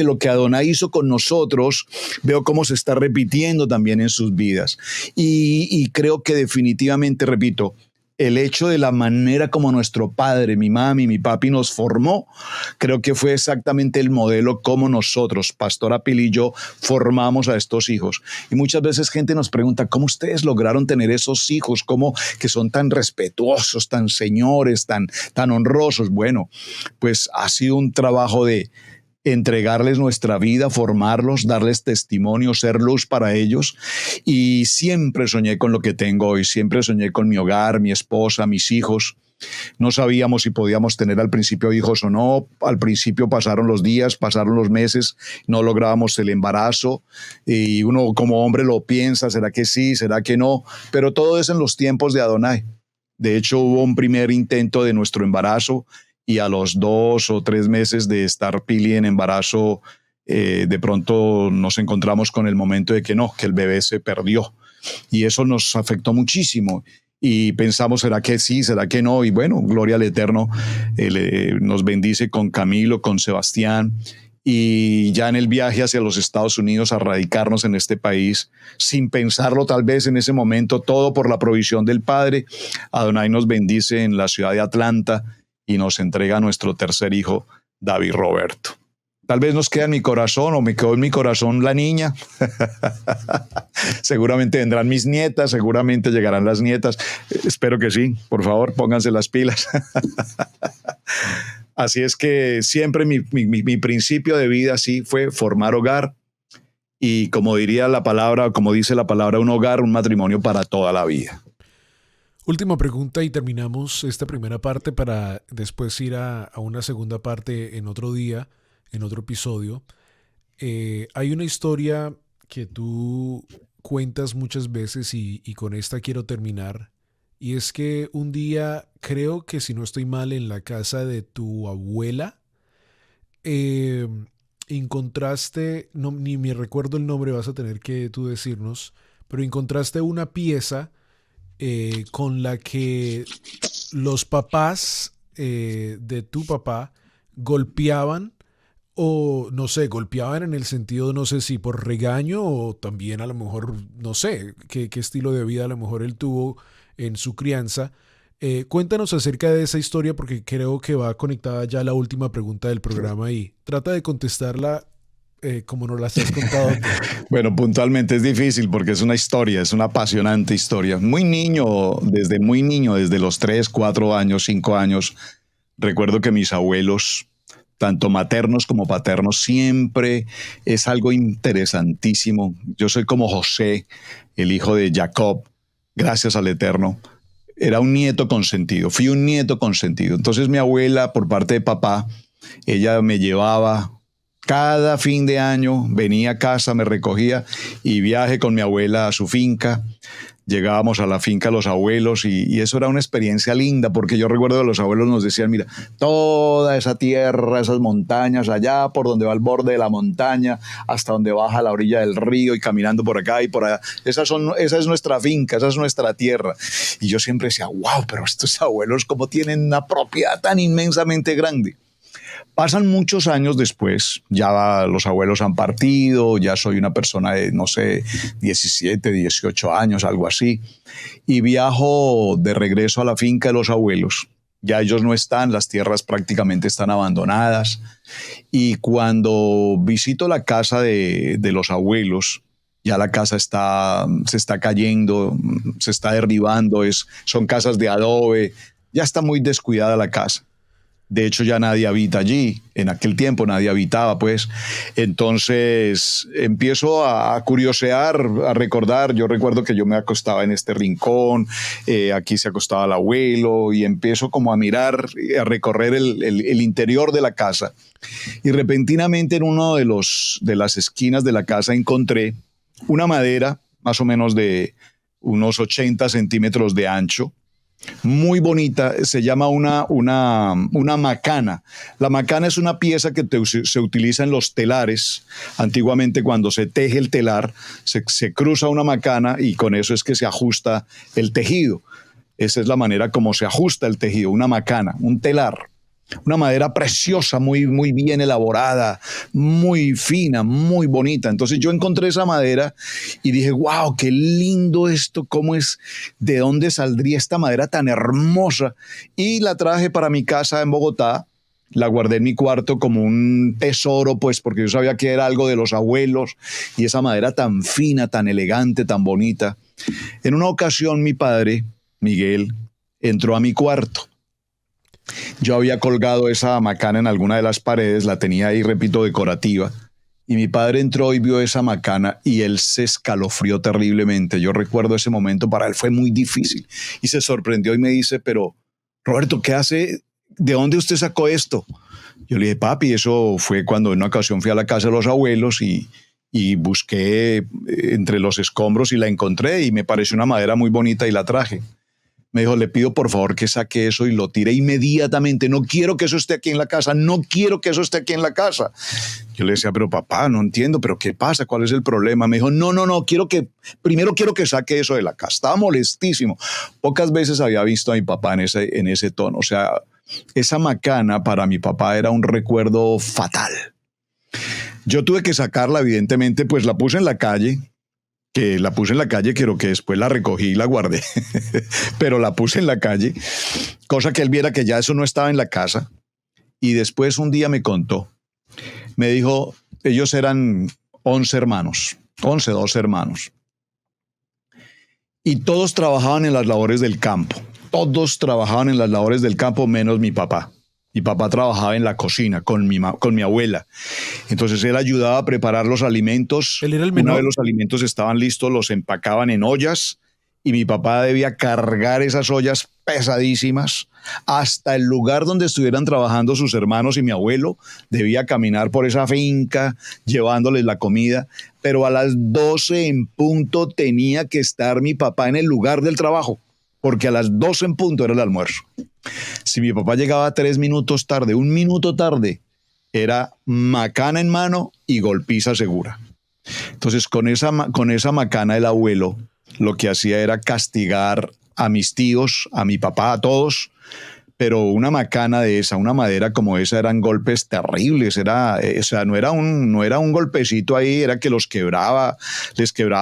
lo que Adonai hizo con nosotros, veo cómo se está repitiendo también en sus vidas. Y creo que definitivamente, repito, el hecho de la manera como nuestro padre, mi mami, mi papi nos formó, creo que fue exactamente el modelo como nosotros, Pastora Pili y yo, formamos a estos hijos. Y muchas veces gente nos pregunta, ¿cómo ustedes lograron tener esos hijos? ¿Cómo que son tan respetuosos, tan señores, tan honrosos? Bueno, pues ha sido un trabajo de entregarles nuestra vida, formarlos, darles testimonio, ser luz para ellos. Y siempre soñé con lo que tengo hoy, siempre soñé con mi hogar, mi esposa, mis hijos. No sabíamos si podíamos tener al principio hijos o no. Al principio pasaron los días, pasaron los meses, no lográbamos el embarazo y uno como hombre lo piensa, ¿será que sí, será que no? Pero todo es en los tiempos de Adonai. De hecho, hubo un primer intento de nuestro embarazo y a los 2 o 3 meses de estar Pili en embarazo, de pronto nos encontramos con el momento de que no, que el bebé se perdió. Y eso nos afectó muchísimo. Y pensamos, ¿será que sí? ¿Será que no? Y bueno, gloria al Eterno, nos bendice con Camilo, con Sebastián. Y ya en el viaje hacia los Estados Unidos a radicarnos en este país, sin pensarlo tal vez en ese momento, todo por la provisión del Padre, Adonai nos bendice en la ciudad de Atlanta y nos entrega a nuestro tercer hijo, David Roberto. Tal vez nos queda en mi corazón o me quedó en mi corazón la niña. Seguramente vendrán mis nietas, seguramente llegarán las nietas. Espero que sí. Por favor, pónganse las pilas. Así es que siempre mi principio de vida sí fue formar hogar y como diría la palabra, como dice la palabra, un hogar, un matrimonio para toda la vida.
Última pregunta y terminamos esta primera parte para después ir a una segunda parte en otro día, en otro episodio. Hay una historia que tú cuentas muchas veces y con esta quiero terminar. Y es que un día, creo que si no estoy mal, en la casa de tu abuela, eh, encontraste, no, ni me recuerdo el nombre, vas a tener que tú decirnos, pero encontraste una pieza con la que los papás de tu papá golpeaban o no sé, golpeaban en el sentido, no sé si por regaño o también a lo mejor, no sé, qué estilo de vida a lo mejor él tuvo en su crianza. Cuéntanos acerca de esa historia porque creo que va conectada ya a la última pregunta del programa y trata de contestarla como nos las has contado tú.
Bueno, puntualmente es difícil porque es una historia, es una apasionante historia. Muy niño, desde los 3, 4 años, 5 años, recuerdo que mis abuelos, tanto maternos como paternos, siempre es algo interesantísimo. Yo soy como José, el hijo de Jacob, gracias al Eterno. Era un nieto consentido, fui un nieto consentido. Entonces mi abuela, por parte de papá, ella me llevaba cada fin de año, venía a casa, me recogía y viaje con mi abuela a su finca. Llegábamos a la finca de los abuelos y eso era una experiencia linda porque yo recuerdo que los abuelos nos decían, mira, toda esa tierra, esas montañas, allá por donde va el borde de la montaña, hasta donde baja la orilla del río y caminando por acá y por allá, esa es nuestra finca, esa es nuestra tierra. Y yo siempre decía, wow, pero estos abuelos cómo tienen una propiedad tan inmensamente grande. Pasan muchos años después, ya los abuelos han partido, ya soy una persona de, no sé, 17, 18 años, algo así, y viajo de regreso a la finca de los abuelos. Ya ellos no están, las tierras prácticamente están abandonadas, y cuando visito la casa de los abuelos, ya la casa se está cayendo, se está derribando, son casas de adobe, ya está muy descuidada la casa. De hecho, ya nadie habita allí. En aquel tiempo nadie habitaba, pues. Entonces empiezo a curiosear, a recordar. Yo recuerdo que yo me acostaba en este rincón, aquí se acostaba el abuelo, y empiezo como a mirar, a recorrer el interior de la casa. Y repentinamente en uno de las esquinas de la casa encontré una madera, más o menos de unos 80 centímetros de ancho, muy bonita, se llama una macana. La macana es una pieza que se utiliza en los telares. Antiguamente cuando se teje el telar, se cruza una macana y con eso es que se ajusta el tejido. Esa es la manera como se ajusta el tejido, una macana, un telar. Una madera preciosa, muy, muy bien elaborada, muy fina, muy bonita. Entonces yo encontré esa madera y dije, wow, qué lindo esto, cómo es, de dónde saldría esta madera tan hermosa. Y la traje para mi casa en Bogotá, la guardé en mi cuarto como un tesoro, pues porque yo sabía que era algo de los abuelos y esa madera tan fina, tan elegante, tan bonita. En una ocasión mi padre, Miguel, entró a mi cuarto. Yo había colgado esa macana en alguna de las paredes, la tenía ahí, repito, decorativa, y mi padre entró y vio esa macana y él se escalofrió terriblemente. Yo recuerdo ese momento, para él fue muy difícil y se sorprendió y me dice, pero Roberto, ¿qué hace? ¿De dónde usted sacó esto? Yo le dije, papi, eso fue cuando en una ocasión fui a la casa de los abuelos y busqué entre los escombros y la encontré y me pareció una madera muy bonita y la traje. Me dijo, le pido por favor que saque eso y lo tire inmediatamente. No quiero que eso esté aquí en la casa. No quiero que eso esté aquí en la casa. Yo le decía, pero papá, no entiendo, pero ¿qué pasa? ¿Cuál es el problema? Me dijo, no, primero quiero que saque eso de la casa. Estaba molestísimo. Pocas veces había visto a mi papá en ese tono. O sea, esa macana para mi papá era un recuerdo fatal. Yo tuve que sacarla, evidentemente, pues la puse en la calle. Creo que después la recogí y la guardé, pero la puse en la calle, cosa que él viera que ya eso no estaba en la casa. Y después un día me contó, me dijo, ellos eran 11 hermanos, 12 hermanos, y todos trabajaban en las labores del campo, menos mi papá. Mi papá trabajaba en la cocina con mi abuela. Entonces él ayudaba a preparar los alimentos.
Él era el
Una vez
menor.
los alimentos estaban listos, los empacaban en ollas y mi papá debía cargar esas ollas pesadísimas hasta el lugar donde estuvieran trabajando sus hermanos y mi abuelo. Debía caminar por esa finca llevándoles la comida, pero a las 12 en punto tenía que estar mi papá en el lugar del trabajo, porque a las 12 en punto era el almuerzo. Si mi papá llegaba 3 minutos tarde, 1 minuto tarde, era macana en mano y golpiza segura. Entonces, con esa macana el abuelo lo que hacía era castigar a mis tíos, a mi papá, a todos, pero una macana de esa, una madera como esa, eran golpes terribles. O sea, no era un golpecito ahí, era que les quebraba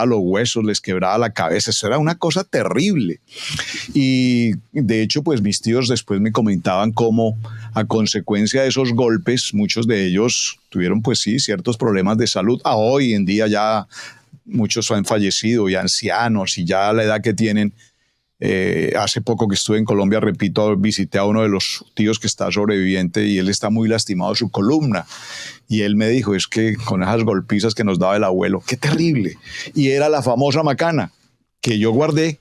los huesos, les quebraba la cabeza. Eso era una cosa terrible. Y de hecho, pues mis tíos después me comentaban cómo a consecuencia de esos golpes, muchos de ellos tuvieron, pues sí, ciertos problemas de salud. Hoy en día ya muchos han fallecido y ancianos, y ya la edad que tienen. Hace poco que estuve en Colombia, repito, visité a uno de los tíos que está sobreviviente y él está muy lastimado de su columna. Y él me dijo, es que con esas golpizas que nos daba el abuelo, qué terrible. Y era la famosa macana que yo guardé,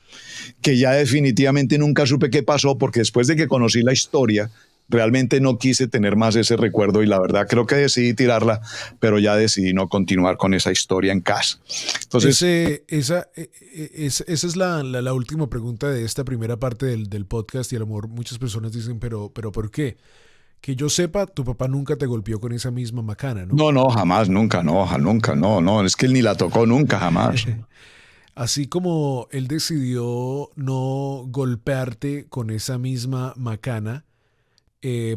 que ya definitivamente nunca supe qué pasó, porque después de que conocí la historia, realmente no quise tener más ese recuerdo y la verdad creo que decidí tirarla, pero ya decidí no continuar con esa historia en casa. Entonces,
esa es la última pregunta de esta primera parte del podcast, y a lo mejor muchas personas dicen, pero ¿por qué? Que yo sepa, tu papá nunca te golpeó con esa misma macana, ¿no?
no, jamás, nunca, no, es que él ni la tocó nunca, jamás.
Así como él decidió no golpearte con esa misma macana,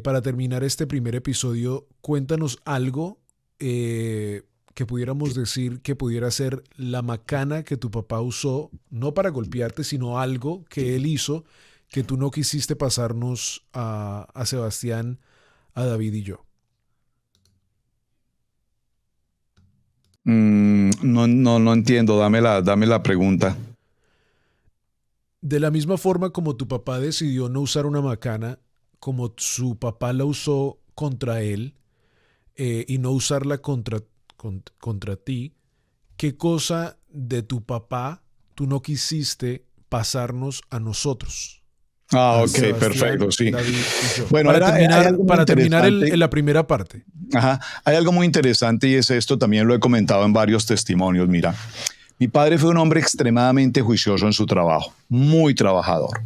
para terminar este primer episodio, cuéntanos algo que pudiéramos decir que pudiera ser la macana que tu papá usó, no para golpearte, sino algo que él hizo que tú no quisiste pasarnos a Sebastián, a David y yo.
No entiendo, dame la pregunta.
De la misma forma como tu papá decidió no usar una macana, como su papá la usó contra él, y no usarla contra ti, ¿qué cosa de tu papá tú no quisiste pasarnos a nosotros? A
Ok,
Sebastián,
perfecto, sí.
David y yo.
Bueno, hay algo muy
Para terminar
interesante.
la primera parte.
Ajá, hay algo muy interesante y es esto, también lo he comentado en varios testimonios. Mira, mi padre fue un hombre extremadamente juicioso en su trabajo, muy trabajador.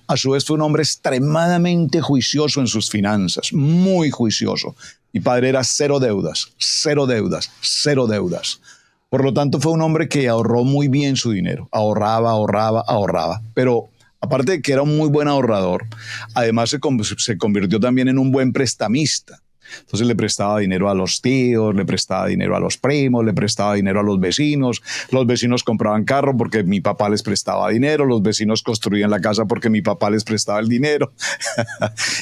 A su vez fue un hombre extremadamente juicioso en sus finanzas, muy juicioso. Mi padre era cero deudas, cero deudas, cero deudas. Por lo tanto, fue un hombre que ahorró muy bien su dinero, ahorraba. Pero aparte de que era un muy buen ahorrador, además se convirtió también en un buen prestamista. Entonces le prestaba dinero a los tíos, le prestaba dinero a los primos, le prestaba dinero a los vecinos compraban carro porque mi papá les prestaba dinero, los vecinos construían la casa porque mi papá les prestaba el dinero.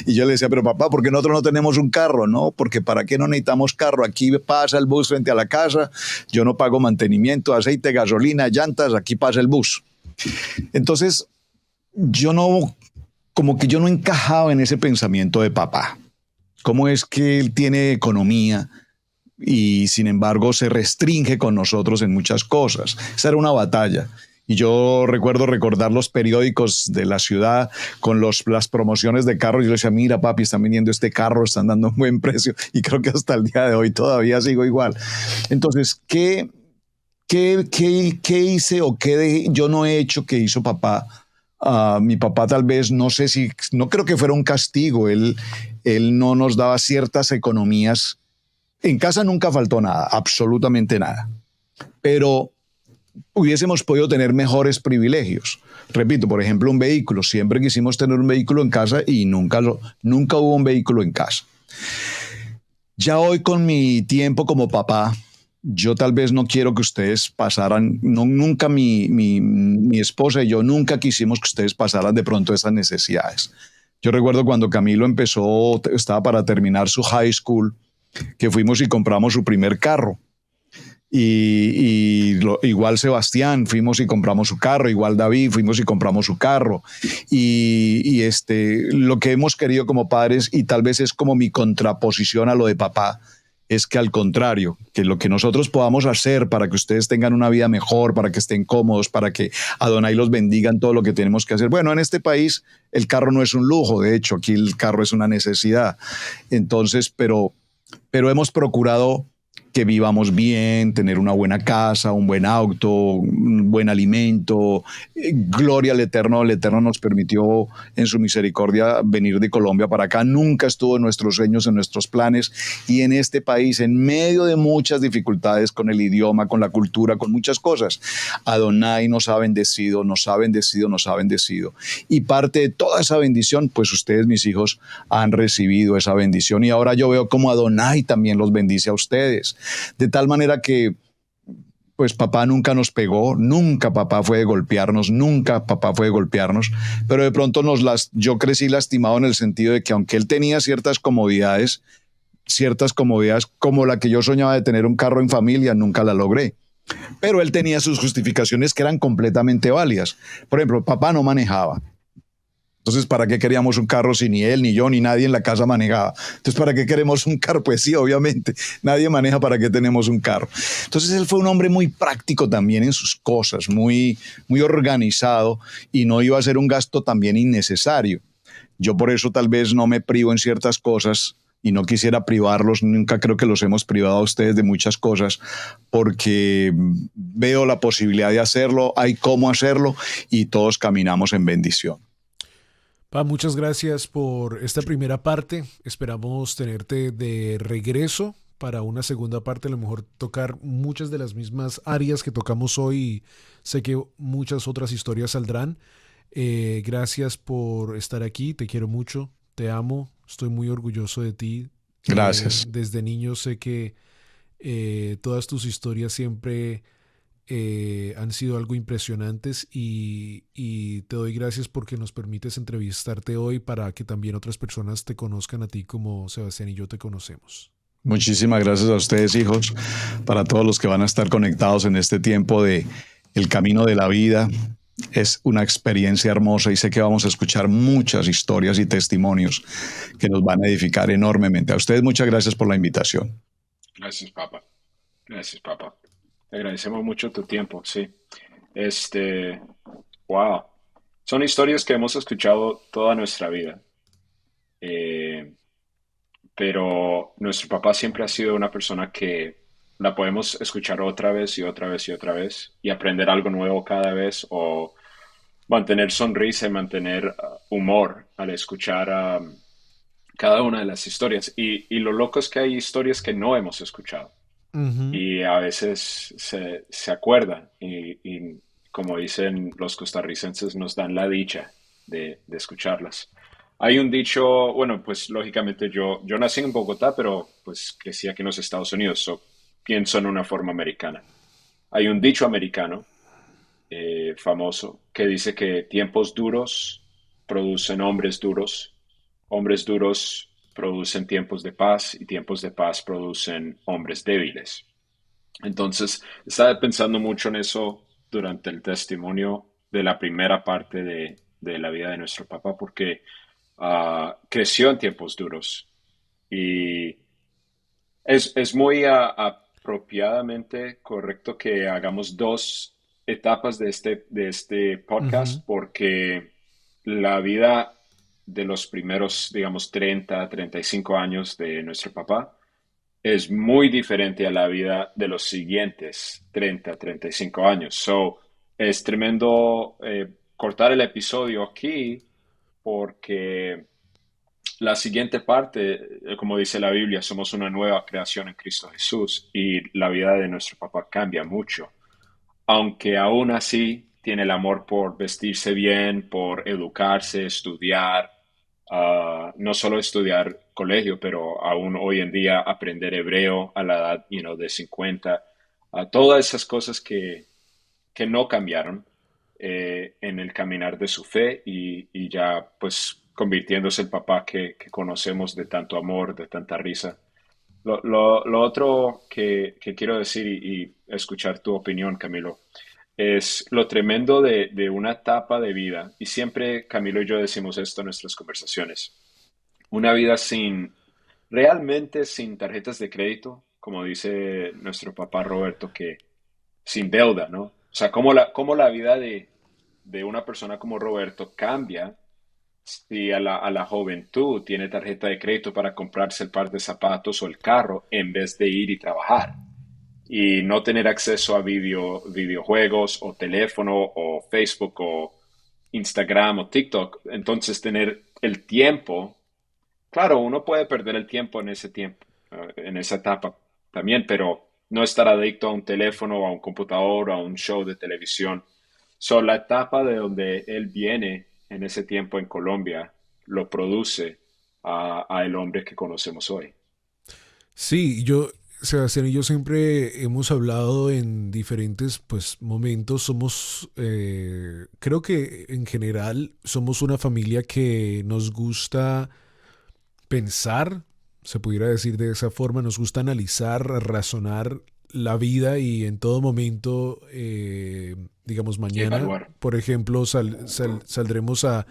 Y yo le decía, pero papá, ¿por qué nosotros no tenemos un carro? No, porque ¿para qué no necesitamos carro? Aquí pasa el bus frente a la casa, yo no pago mantenimiento, aceite, gasolina, llantas, aquí pasa el bus. Entonces, como que yo no encajaba en ese pensamiento de papá. ¿Cómo es que él tiene economía y sin embargo se restringe con nosotros en muchas cosas? Esa era una batalla. Y yo recuerdo recordar los periódicos de la ciudad con las promociones de carros. Yo le decía, mira papi, están vendiendo este carro, están dando un buen precio. Y creo que hasta el día de hoy todavía sigo igual. Entonces, ¿qué hice o qué yo no he hecho que hizo papá? Mi papá tal vez, no creo que fuera un castigo. Él no nos daba ciertas economías. En casa nunca faltó nada, absolutamente nada. Pero hubiésemos podido tener mejores privilegios. Repito, por ejemplo, un vehículo. Siempre quisimos tener un vehículo en casa y nunca hubo un vehículo en casa. Ya hoy con mi tiempo como papá, yo tal vez no quiero que ustedes pasaran, nunca mi esposa y yo nunca quisimos que ustedes pasaran de pronto esas necesidades. Yo recuerdo cuando Camilo estaba para terminar su high school, que fuimos y compramos su primer carro. Igual Sebastián, fuimos y compramos su carro, igual David, fuimos y compramos su carro. Lo que hemos querido como padres, y tal vez es como mi contraposición a lo de papá, es que al contrario, que lo que nosotros podamos hacer para que ustedes tengan una vida mejor, para que estén cómodos, para que Adonai los bendiga en todo lo que tenemos que hacer. Bueno, en este país el carro no es un lujo, de hecho, aquí el carro es una necesidad. Entonces, pero hemos procurado que vivamos bien, tener una buena casa, un buen auto, un buen alimento. Gloria al Eterno. El Eterno nos permitió en su misericordia venir de Colombia para acá. Nunca estuvo en nuestros sueños, en nuestros planes. Y en este país, en medio de muchas dificultades con el idioma, con la cultura, con muchas cosas, Adonai nos ha bendecido, nos ha bendecido, nos ha bendecido. Y parte de toda esa bendición, pues ustedes, mis hijos, han recibido esa bendición. Y ahora yo veo cómo Adonai también los bendice a ustedes. De tal manera que, pues papá nunca nos pegó, nunca papá fue de golpearnos, nunca papá fue de golpearnos, pero de pronto yo crecí lastimado en el sentido de que aunque él tenía ciertas comodidades como la que yo soñaba de tener un carro en familia, nunca la logré. Pero él tenía sus justificaciones que eran completamente válidas. Por ejemplo, papá no manejaba. Entonces, ¿para qué queríamos un carro si ni él, ni yo, ni nadie en la casa manejaba? Entonces, ¿para qué queremos un carro? Pues sí, obviamente, nadie maneja, ¿para qué tenemos un carro? Entonces, él fue un hombre muy práctico también en sus cosas, muy, muy organizado, y no iba a ser un gasto también innecesario. Yo por eso tal vez no me privo en ciertas cosas y no quisiera privarlos, nunca creo que los hemos privado a ustedes de muchas cosas, porque veo la posibilidad de hacerlo, hay cómo hacerlo y todos caminamos en bendición.
Pa, muchas gracias por esta primera parte. Esperamos tenerte de regreso para una segunda parte, a lo mejor tocar muchas de las mismas áreas que tocamos hoy y sé que muchas otras historias saldrán. Gracias por estar aquí, te quiero mucho, te amo, estoy muy orgulloso de ti.
Gracias.
Desde niño sé que todas tus historias siempre han sido algo impresionantes y te doy gracias porque nos permites entrevistarte hoy para que también otras personas te conozcan a ti como Sebastián y yo te conocemos.
Muchísimas gracias a ustedes, hijos, para todos los que van a estar conectados en este tiempo de El Camino de la Vida. Es una experiencia hermosa y sé que vamos a escuchar muchas historias y testimonios que nos van a edificar enormemente. A ustedes muchas gracias por la invitación.
Gracias, papá. Gracias, papá. Te agradecemos mucho tu tiempo, sí. Este, wow. Son historias que hemos escuchado toda nuestra vida. Eh, pero nuestro papá siempre ha sido una persona que la podemos escuchar otra vez y otra vez y otra vez y aprender algo nuevo cada vez o mantener sonrisa y mantener humor al escuchar cada una de las historias. Y lo loco es que hay historias que no hemos escuchado
Ujú.
y a veces se acuerdan y como dicen los costarricenses, nos dan la dicha de escucharlas. Hay un dicho, bueno, pues lógicamente yo nací en Bogotá, pero pues crecí aquí en los Estados Unidos, so pienso en una forma americana. Hay un dicho americano famoso que dice que tiempos duros producen hombres duros producen tiempos de paz y tiempos de paz producen hombres débiles. Entonces, estaba pensando mucho en eso durante el testimonio de la primera parte de la vida de nuestro papá, porque creció en tiempos duros y es muy apropiadamente correcto que hagamos dos etapas de este
Ujú.
podcast, porque la vida de los primeros, digamos, 30, 35 años de nuestro papá es muy diferente a la vida de los siguientes 30, 35 años. So, es tremendo cortar el episodio aquí porque la siguiente parte, como dice la Biblia, somos una nueva creación en Cristo Jesús y la vida de nuestro papá cambia mucho, aunque aún así tiene el amor por vestirse bien, por educarse, estudiar, no solo estudiar colegio, pero aún hoy en día aprender hebreo a la edad, de 50, todas esas cosas que no cambiaron en el caminar de su fe y ya pues convirtiéndose el papá que conocemos de tanto amor, de tanta risa. Lo otro que quiero decir y escuchar tu opinión, Camilo, es lo tremendo de una etapa de vida, y siempre Camilo y yo decimos esto en nuestras conversaciones, una vida sin realmente sin tarjetas de crédito, como dice nuestro papá Roberto, que sin deuda, ¿no? O sea, cómo la vida de una persona como Roberto cambia si a la juventud tiene tarjeta de crédito para comprarse el par de zapatos o el carro en vez de ir y trabajar y no tener acceso a videojuegos o teléfono o Facebook o Instagram o TikTok. Entonces tener el tiempo, claro, uno puede perder el tiempo en ese tiempo, en esa etapa también, pero no estar adicto a un teléfono o a un computador o a un show de televisión. La etapa de donde él viene en ese tiempo en Colombia lo produce a el hombre que conocemos hoy.
Sí, Sebastián y yo siempre hemos hablado en diferentes pues, momentos. Somos, creo que en general somos una familia que nos gusta pensar, se pudiera decir de esa forma, nos gusta analizar, razonar la vida y en todo momento, digamos mañana,
Evaluar.
por ejemplo, saldremos a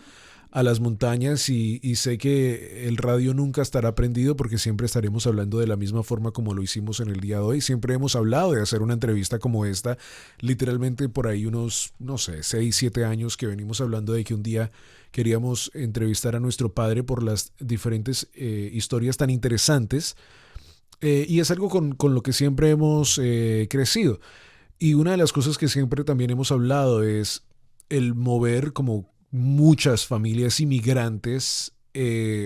las montañas y sé que el radio nunca estará prendido porque siempre estaremos hablando de la misma forma como lo hicimos en el día de hoy. Siempre hemos hablado de hacer una entrevista como esta, literalmente por ahí unos, no sé, 6 7 años que venimos hablando de que un día queríamos entrevistar a nuestro padre por las diferentes historias tan interesantes y es algo con lo que siempre hemos crecido. Y una de las cosas que siempre también hemos hablado es el mover como muchas familias inmigrantes,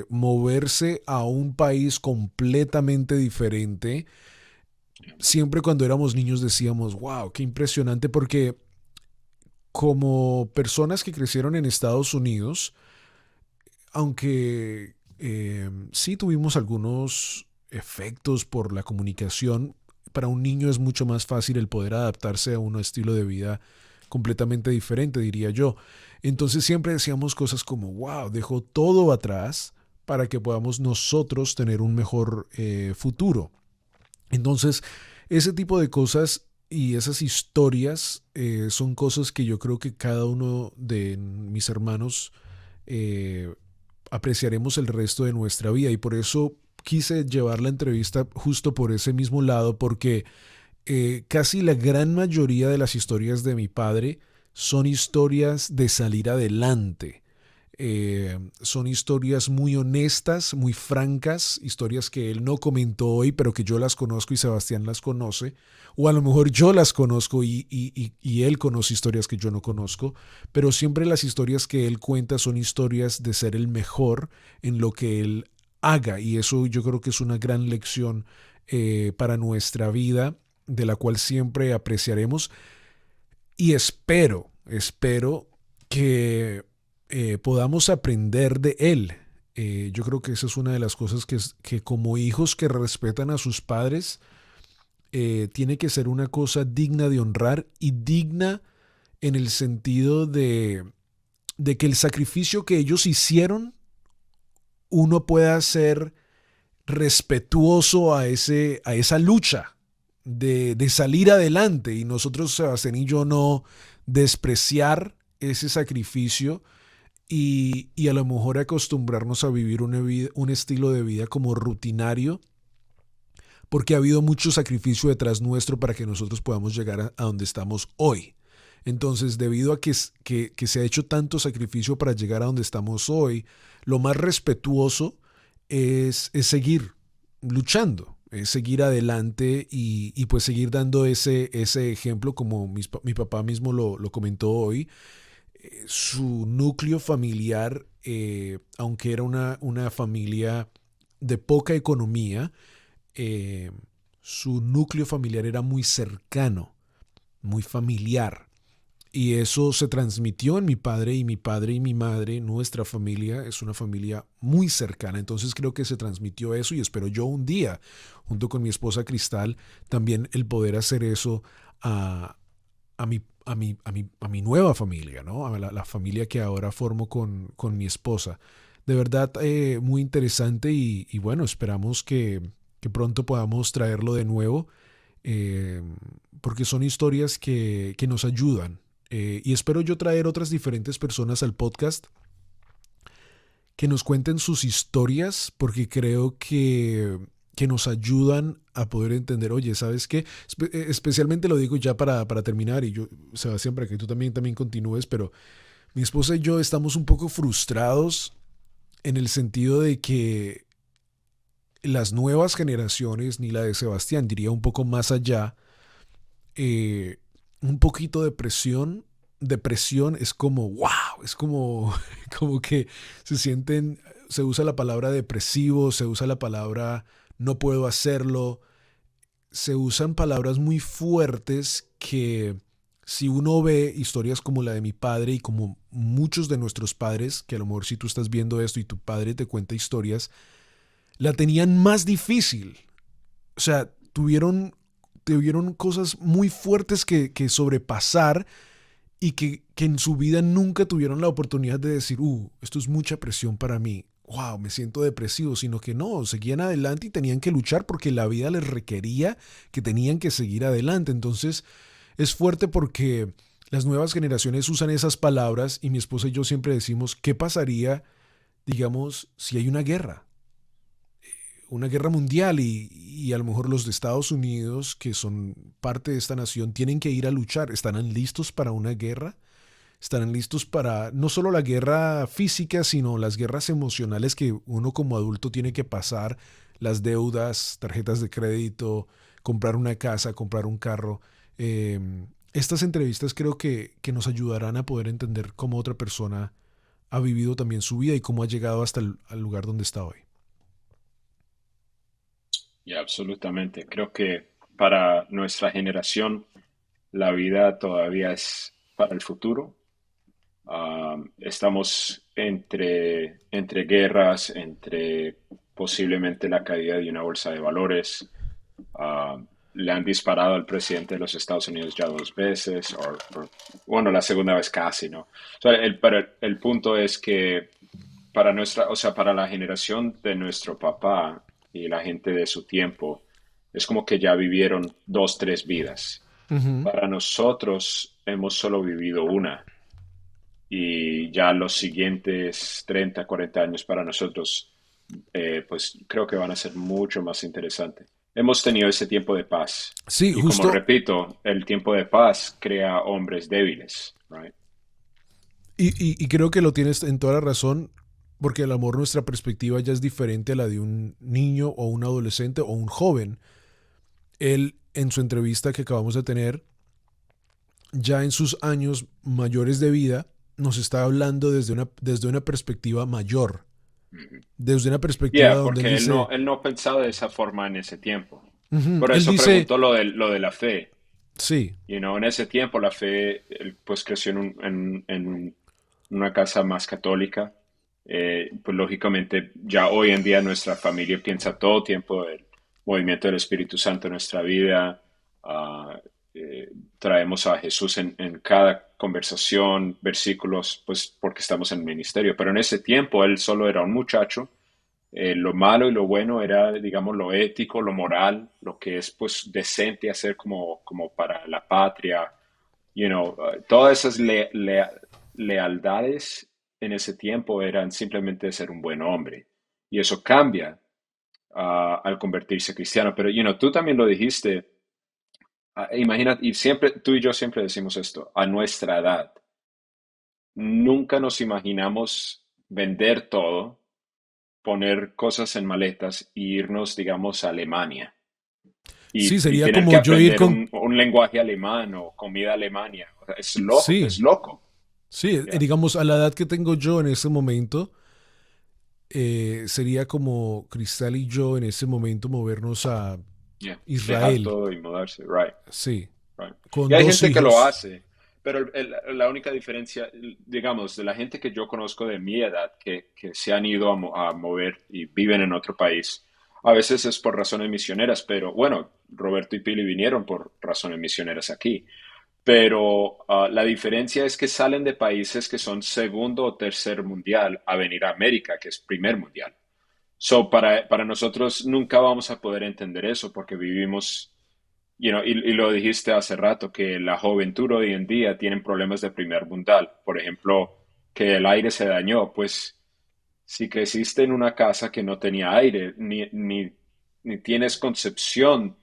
moverse a un país completamente diferente. Siempre cuando éramos niños decíamos, wow, qué impresionante, porque como personas que crecieron en Estados Unidos, aunque sí tuvimos algunos efectos por la comunicación, para un niño es mucho más fácil el poder adaptarse a un estilo de vida completamente diferente, diría yo. Entonces siempre decíamos cosas como, wow, dejó todo atrás para que podamos nosotros tener un mejor futuro. Entonces, ese tipo de cosas y esas historias son cosas que yo creo que cada uno de mis hermanos eh, apreciaremos el resto de nuestra vida y por eso quise llevar la entrevista justo por ese mismo lado porque casi la gran mayoría de las historias de mi padre son historias de salir adelante. Son historias muy honestas, muy francas, historias que él no comentó hoy, pero que yo las conozco y Sebastián las conoce, o a lo mejor yo las conozco y él conoce historias que yo no conozco, pero siempre las historias que él cuenta son historias de ser el mejor en lo que él haga, y eso yo creo que es una gran lección para nuestra vida, de la cual siempre apreciaremos, y espero que podamos aprender de él. Yo creo que esa es una de las cosas que como hijos que respetan a sus padres, tiene que ser una cosa digna de honrar y digna en el sentido de que el sacrificio que ellos hicieron, uno pueda ser respetuoso a esa lucha de salir adelante y nosotros, Sebastián y yo, no despreciar ese sacrificio y a lo mejor acostumbrarnos a vivir un estilo de vida como rutinario, porque ha habido mucho sacrificio detrás nuestro para que nosotros podamos llegar a donde estamos hoy. Entonces, debido a que se ha hecho tanto sacrificio para llegar a donde estamos hoy, lo más respetuoso es seguir luchando, es seguir adelante y pues seguir dando ese ejemplo como mi papá mismo lo comentó hoy. Su núcleo familiar, aunque era una familia de poca economía, eh, su núcleo familiar era muy cercano, muy familiar. Y eso se transmitió en mi padre y mi madre, nuestra familia es una familia muy cercana. Entonces creo que se transmitió eso y espero yo un día, junto con mi esposa Cristal, también el poder hacer eso a, a mi nueva familia, ¿no? A la familia que ahora formo con mi esposa. De verdad, muy interesante y bueno, esperamos que pronto podamos traerlo de nuevo, eh, porque son historias que nos ayudan. Y espero yo traer otras diferentes personas al podcast que nos cuenten sus historias, porque creo que nos ayudan a poder entender, oye, ¿sabes qué? Especialmente lo digo ya para terminar, y yo, Sebastián, para que tú también continúes, pero mi esposa y yo estamos un poco frustrados en el sentido de que las nuevas generaciones, ni la de Sebastián, diría un poco más allá, eh, un poquito de presión. Depresión es como, wow, es como, como que se sienten, se usa la palabra depresivo, se usa la palabra no puedo hacerlo, se usan palabras muy fuertes que si uno ve historias como la de mi padre y como muchos de nuestros padres, que a lo mejor si tú estás viendo esto y tu padre te cuenta historias, la tenían más difícil. O sea, tuvieron cosas muy fuertes que sobrepasar y que en su vida nunca tuvieron la oportunidad de decir, esto es mucha presión para mí, wow, me siento depresivo, sino que no, seguían adelante y tenían que luchar porque la vida les requería que tenían que seguir adelante. Entonces es fuerte porque las nuevas generaciones usan esas palabras y mi esposa y yo siempre decimos, ¿qué pasaría, digamos, si hay una guerra mundial y a lo mejor los de Estados Unidos, que son parte de esta nación, tienen que ir a luchar? ¿Estarán listos para una guerra? ¿Estarán listos para no solo la guerra física, sino las guerras emocionales que uno como adulto tiene que pasar? Las deudas, tarjetas de crédito, comprar una casa, comprar un carro. Eh, Estas entrevistas creo que nos ayudarán a poder entender cómo otra persona ha vivido también su vida y cómo ha llegado hasta al lugar donde está hoy.
Y absolutamente. Creo que para nuestra generación la vida todavía es para el futuro. Estamos entre guerras, entre posiblemente la caída de una bolsa de valores. Ah, Le han disparado al presidente de los Estados Unidos ya dos veces, bueno, la segunda vez casi, ¿no? O sea, pero el punto es que para nuestra, o sea, para la generación de nuestro papá y la gente de su tiempo, es como que ya vivieron dos, tres vidas.
Ujú.
Para nosotros hemos solo vivido una y ya los siguientes 30 40 años para nosotros, pues creo que van a ser mucho más interesantes. Hemos tenido ese tiempo de paz
Sí,
y como
justo.
repito, el tiempo de paz crea hombres débiles, right?
Y creo que lo tienes en toda la razón, porque el amor, nuestra perspectiva ya es diferente a la de un niño o un adolescente o un joven. Él, en su entrevista que acabamos de tener, ya en sus años mayores de vida, nos está hablando desde una perspectiva mayor,
Ujú.
desde una perspectiva
Yeah,
donde él
porque
dice,
él no pensaba de esa forma en ese tiempo.
ujú,
Por
él
eso
dice,
preguntó lo de la fe.
sí,
En ese tiempo la fe, él, pues creció una casa más católica. Pues lógicamente ya hoy en día nuestra familia piensa todo tiempo el movimiento del Espíritu Santo en nuestra vida. Ah, Traemos a Jesús en cada conversación, versículos, pues porque estamos en el ministerio. Pero en ese tiempo él solo era un muchacho. Lo malo y lo bueno era, digamos, lo ético, lo moral, lo que es pues decente hacer como para la patria, todas esas lealdades en ese tiempo eran simplemente ser un buen hombre. Y eso cambia al convertirse cristiano. Pero, tú también lo dijiste, imagina, y siempre, tú y yo siempre decimos esto, a nuestra edad, nunca nos imaginamos vender todo, poner cosas en maletas e irnos, digamos, a Alemania
sí,
y
sería
tener que
como yo ir
aprender
con,
un lenguaje alemán o comida alemania. O sea,
sí,
es loco.
sí,
¿Ya?
digamos, a la edad que tengo yo en ese momento, sería como Cristal y yo en ese momento movernos a
Yeah. Dejar
Israel,
todo y mudarse. Right,
sí,
right. Y
con
hay
dos
gente que lo
hijos.
hace, pero la única diferencia, digamos, de la gente que yo conozco de mi edad, que se han ido a mover y viven en otro país, a veces es por razones misioneras, pero bueno, Roberto y Pili vinieron por razones misioneras aquí. Pero la diferencia es que salen de países que son segundo o tercer mundial a venir a América, que es primer mundial. So, para nosotros nunca vamos a poder entender eso porque vivimos, y lo dijiste hace rato, que la juventud hoy en día tienen problemas de primer mundial. Por ejemplo, que el aire se dañó, pues si creciste en una casa que no tenía aire, ni tienes concepción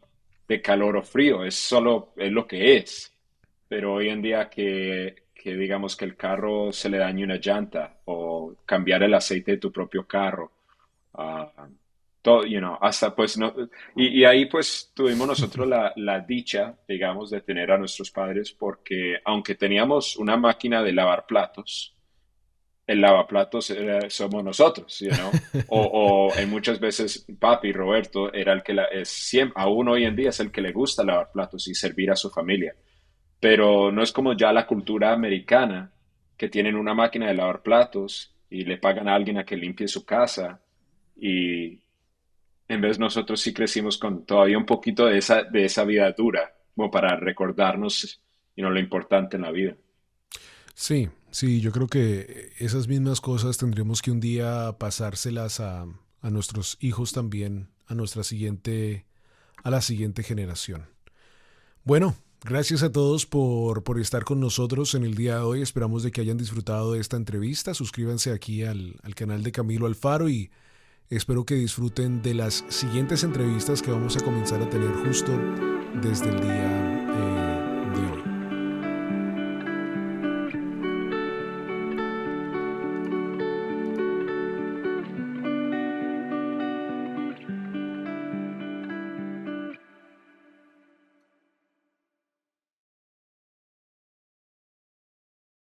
de calor o frío, es solo, es lo que es. Pero hoy en día que digamos que el carro se le dañe una llanta o cambiar el aceite de tu propio carro, ah, todo, hasta pues no, y ahí pues tuvimos nosotros la dicha, digamos, de tener a nuestros padres porque aunque teníamos una máquina de lavar platos, el lavaplatos somos nosotros, o en muchas veces papi Roberto era el que aún hoy en día es el que le gusta lavar platos y servir a su familia, pero no es como ya la cultura americana que tienen una máquina de lavar platos y le pagan a alguien a que limpie su casa y en vez nosotros sí crecimos con todavía un poquito de esa vida dura, como para recordarnos, lo importante en la vida.
Sí, sí, yo creo que esas mismas cosas tendremos que un día pasárselas a nuestros hijos también, a la siguiente generación. Bueno, gracias a todos por estar con nosotros en el día de hoy. Esperamos de que hayan disfrutado de esta entrevista. Suscríbanse aquí al canal de Camilo Alfaro y espero que disfruten de las siguientes entrevistas que vamos a comenzar a tener justo desde el día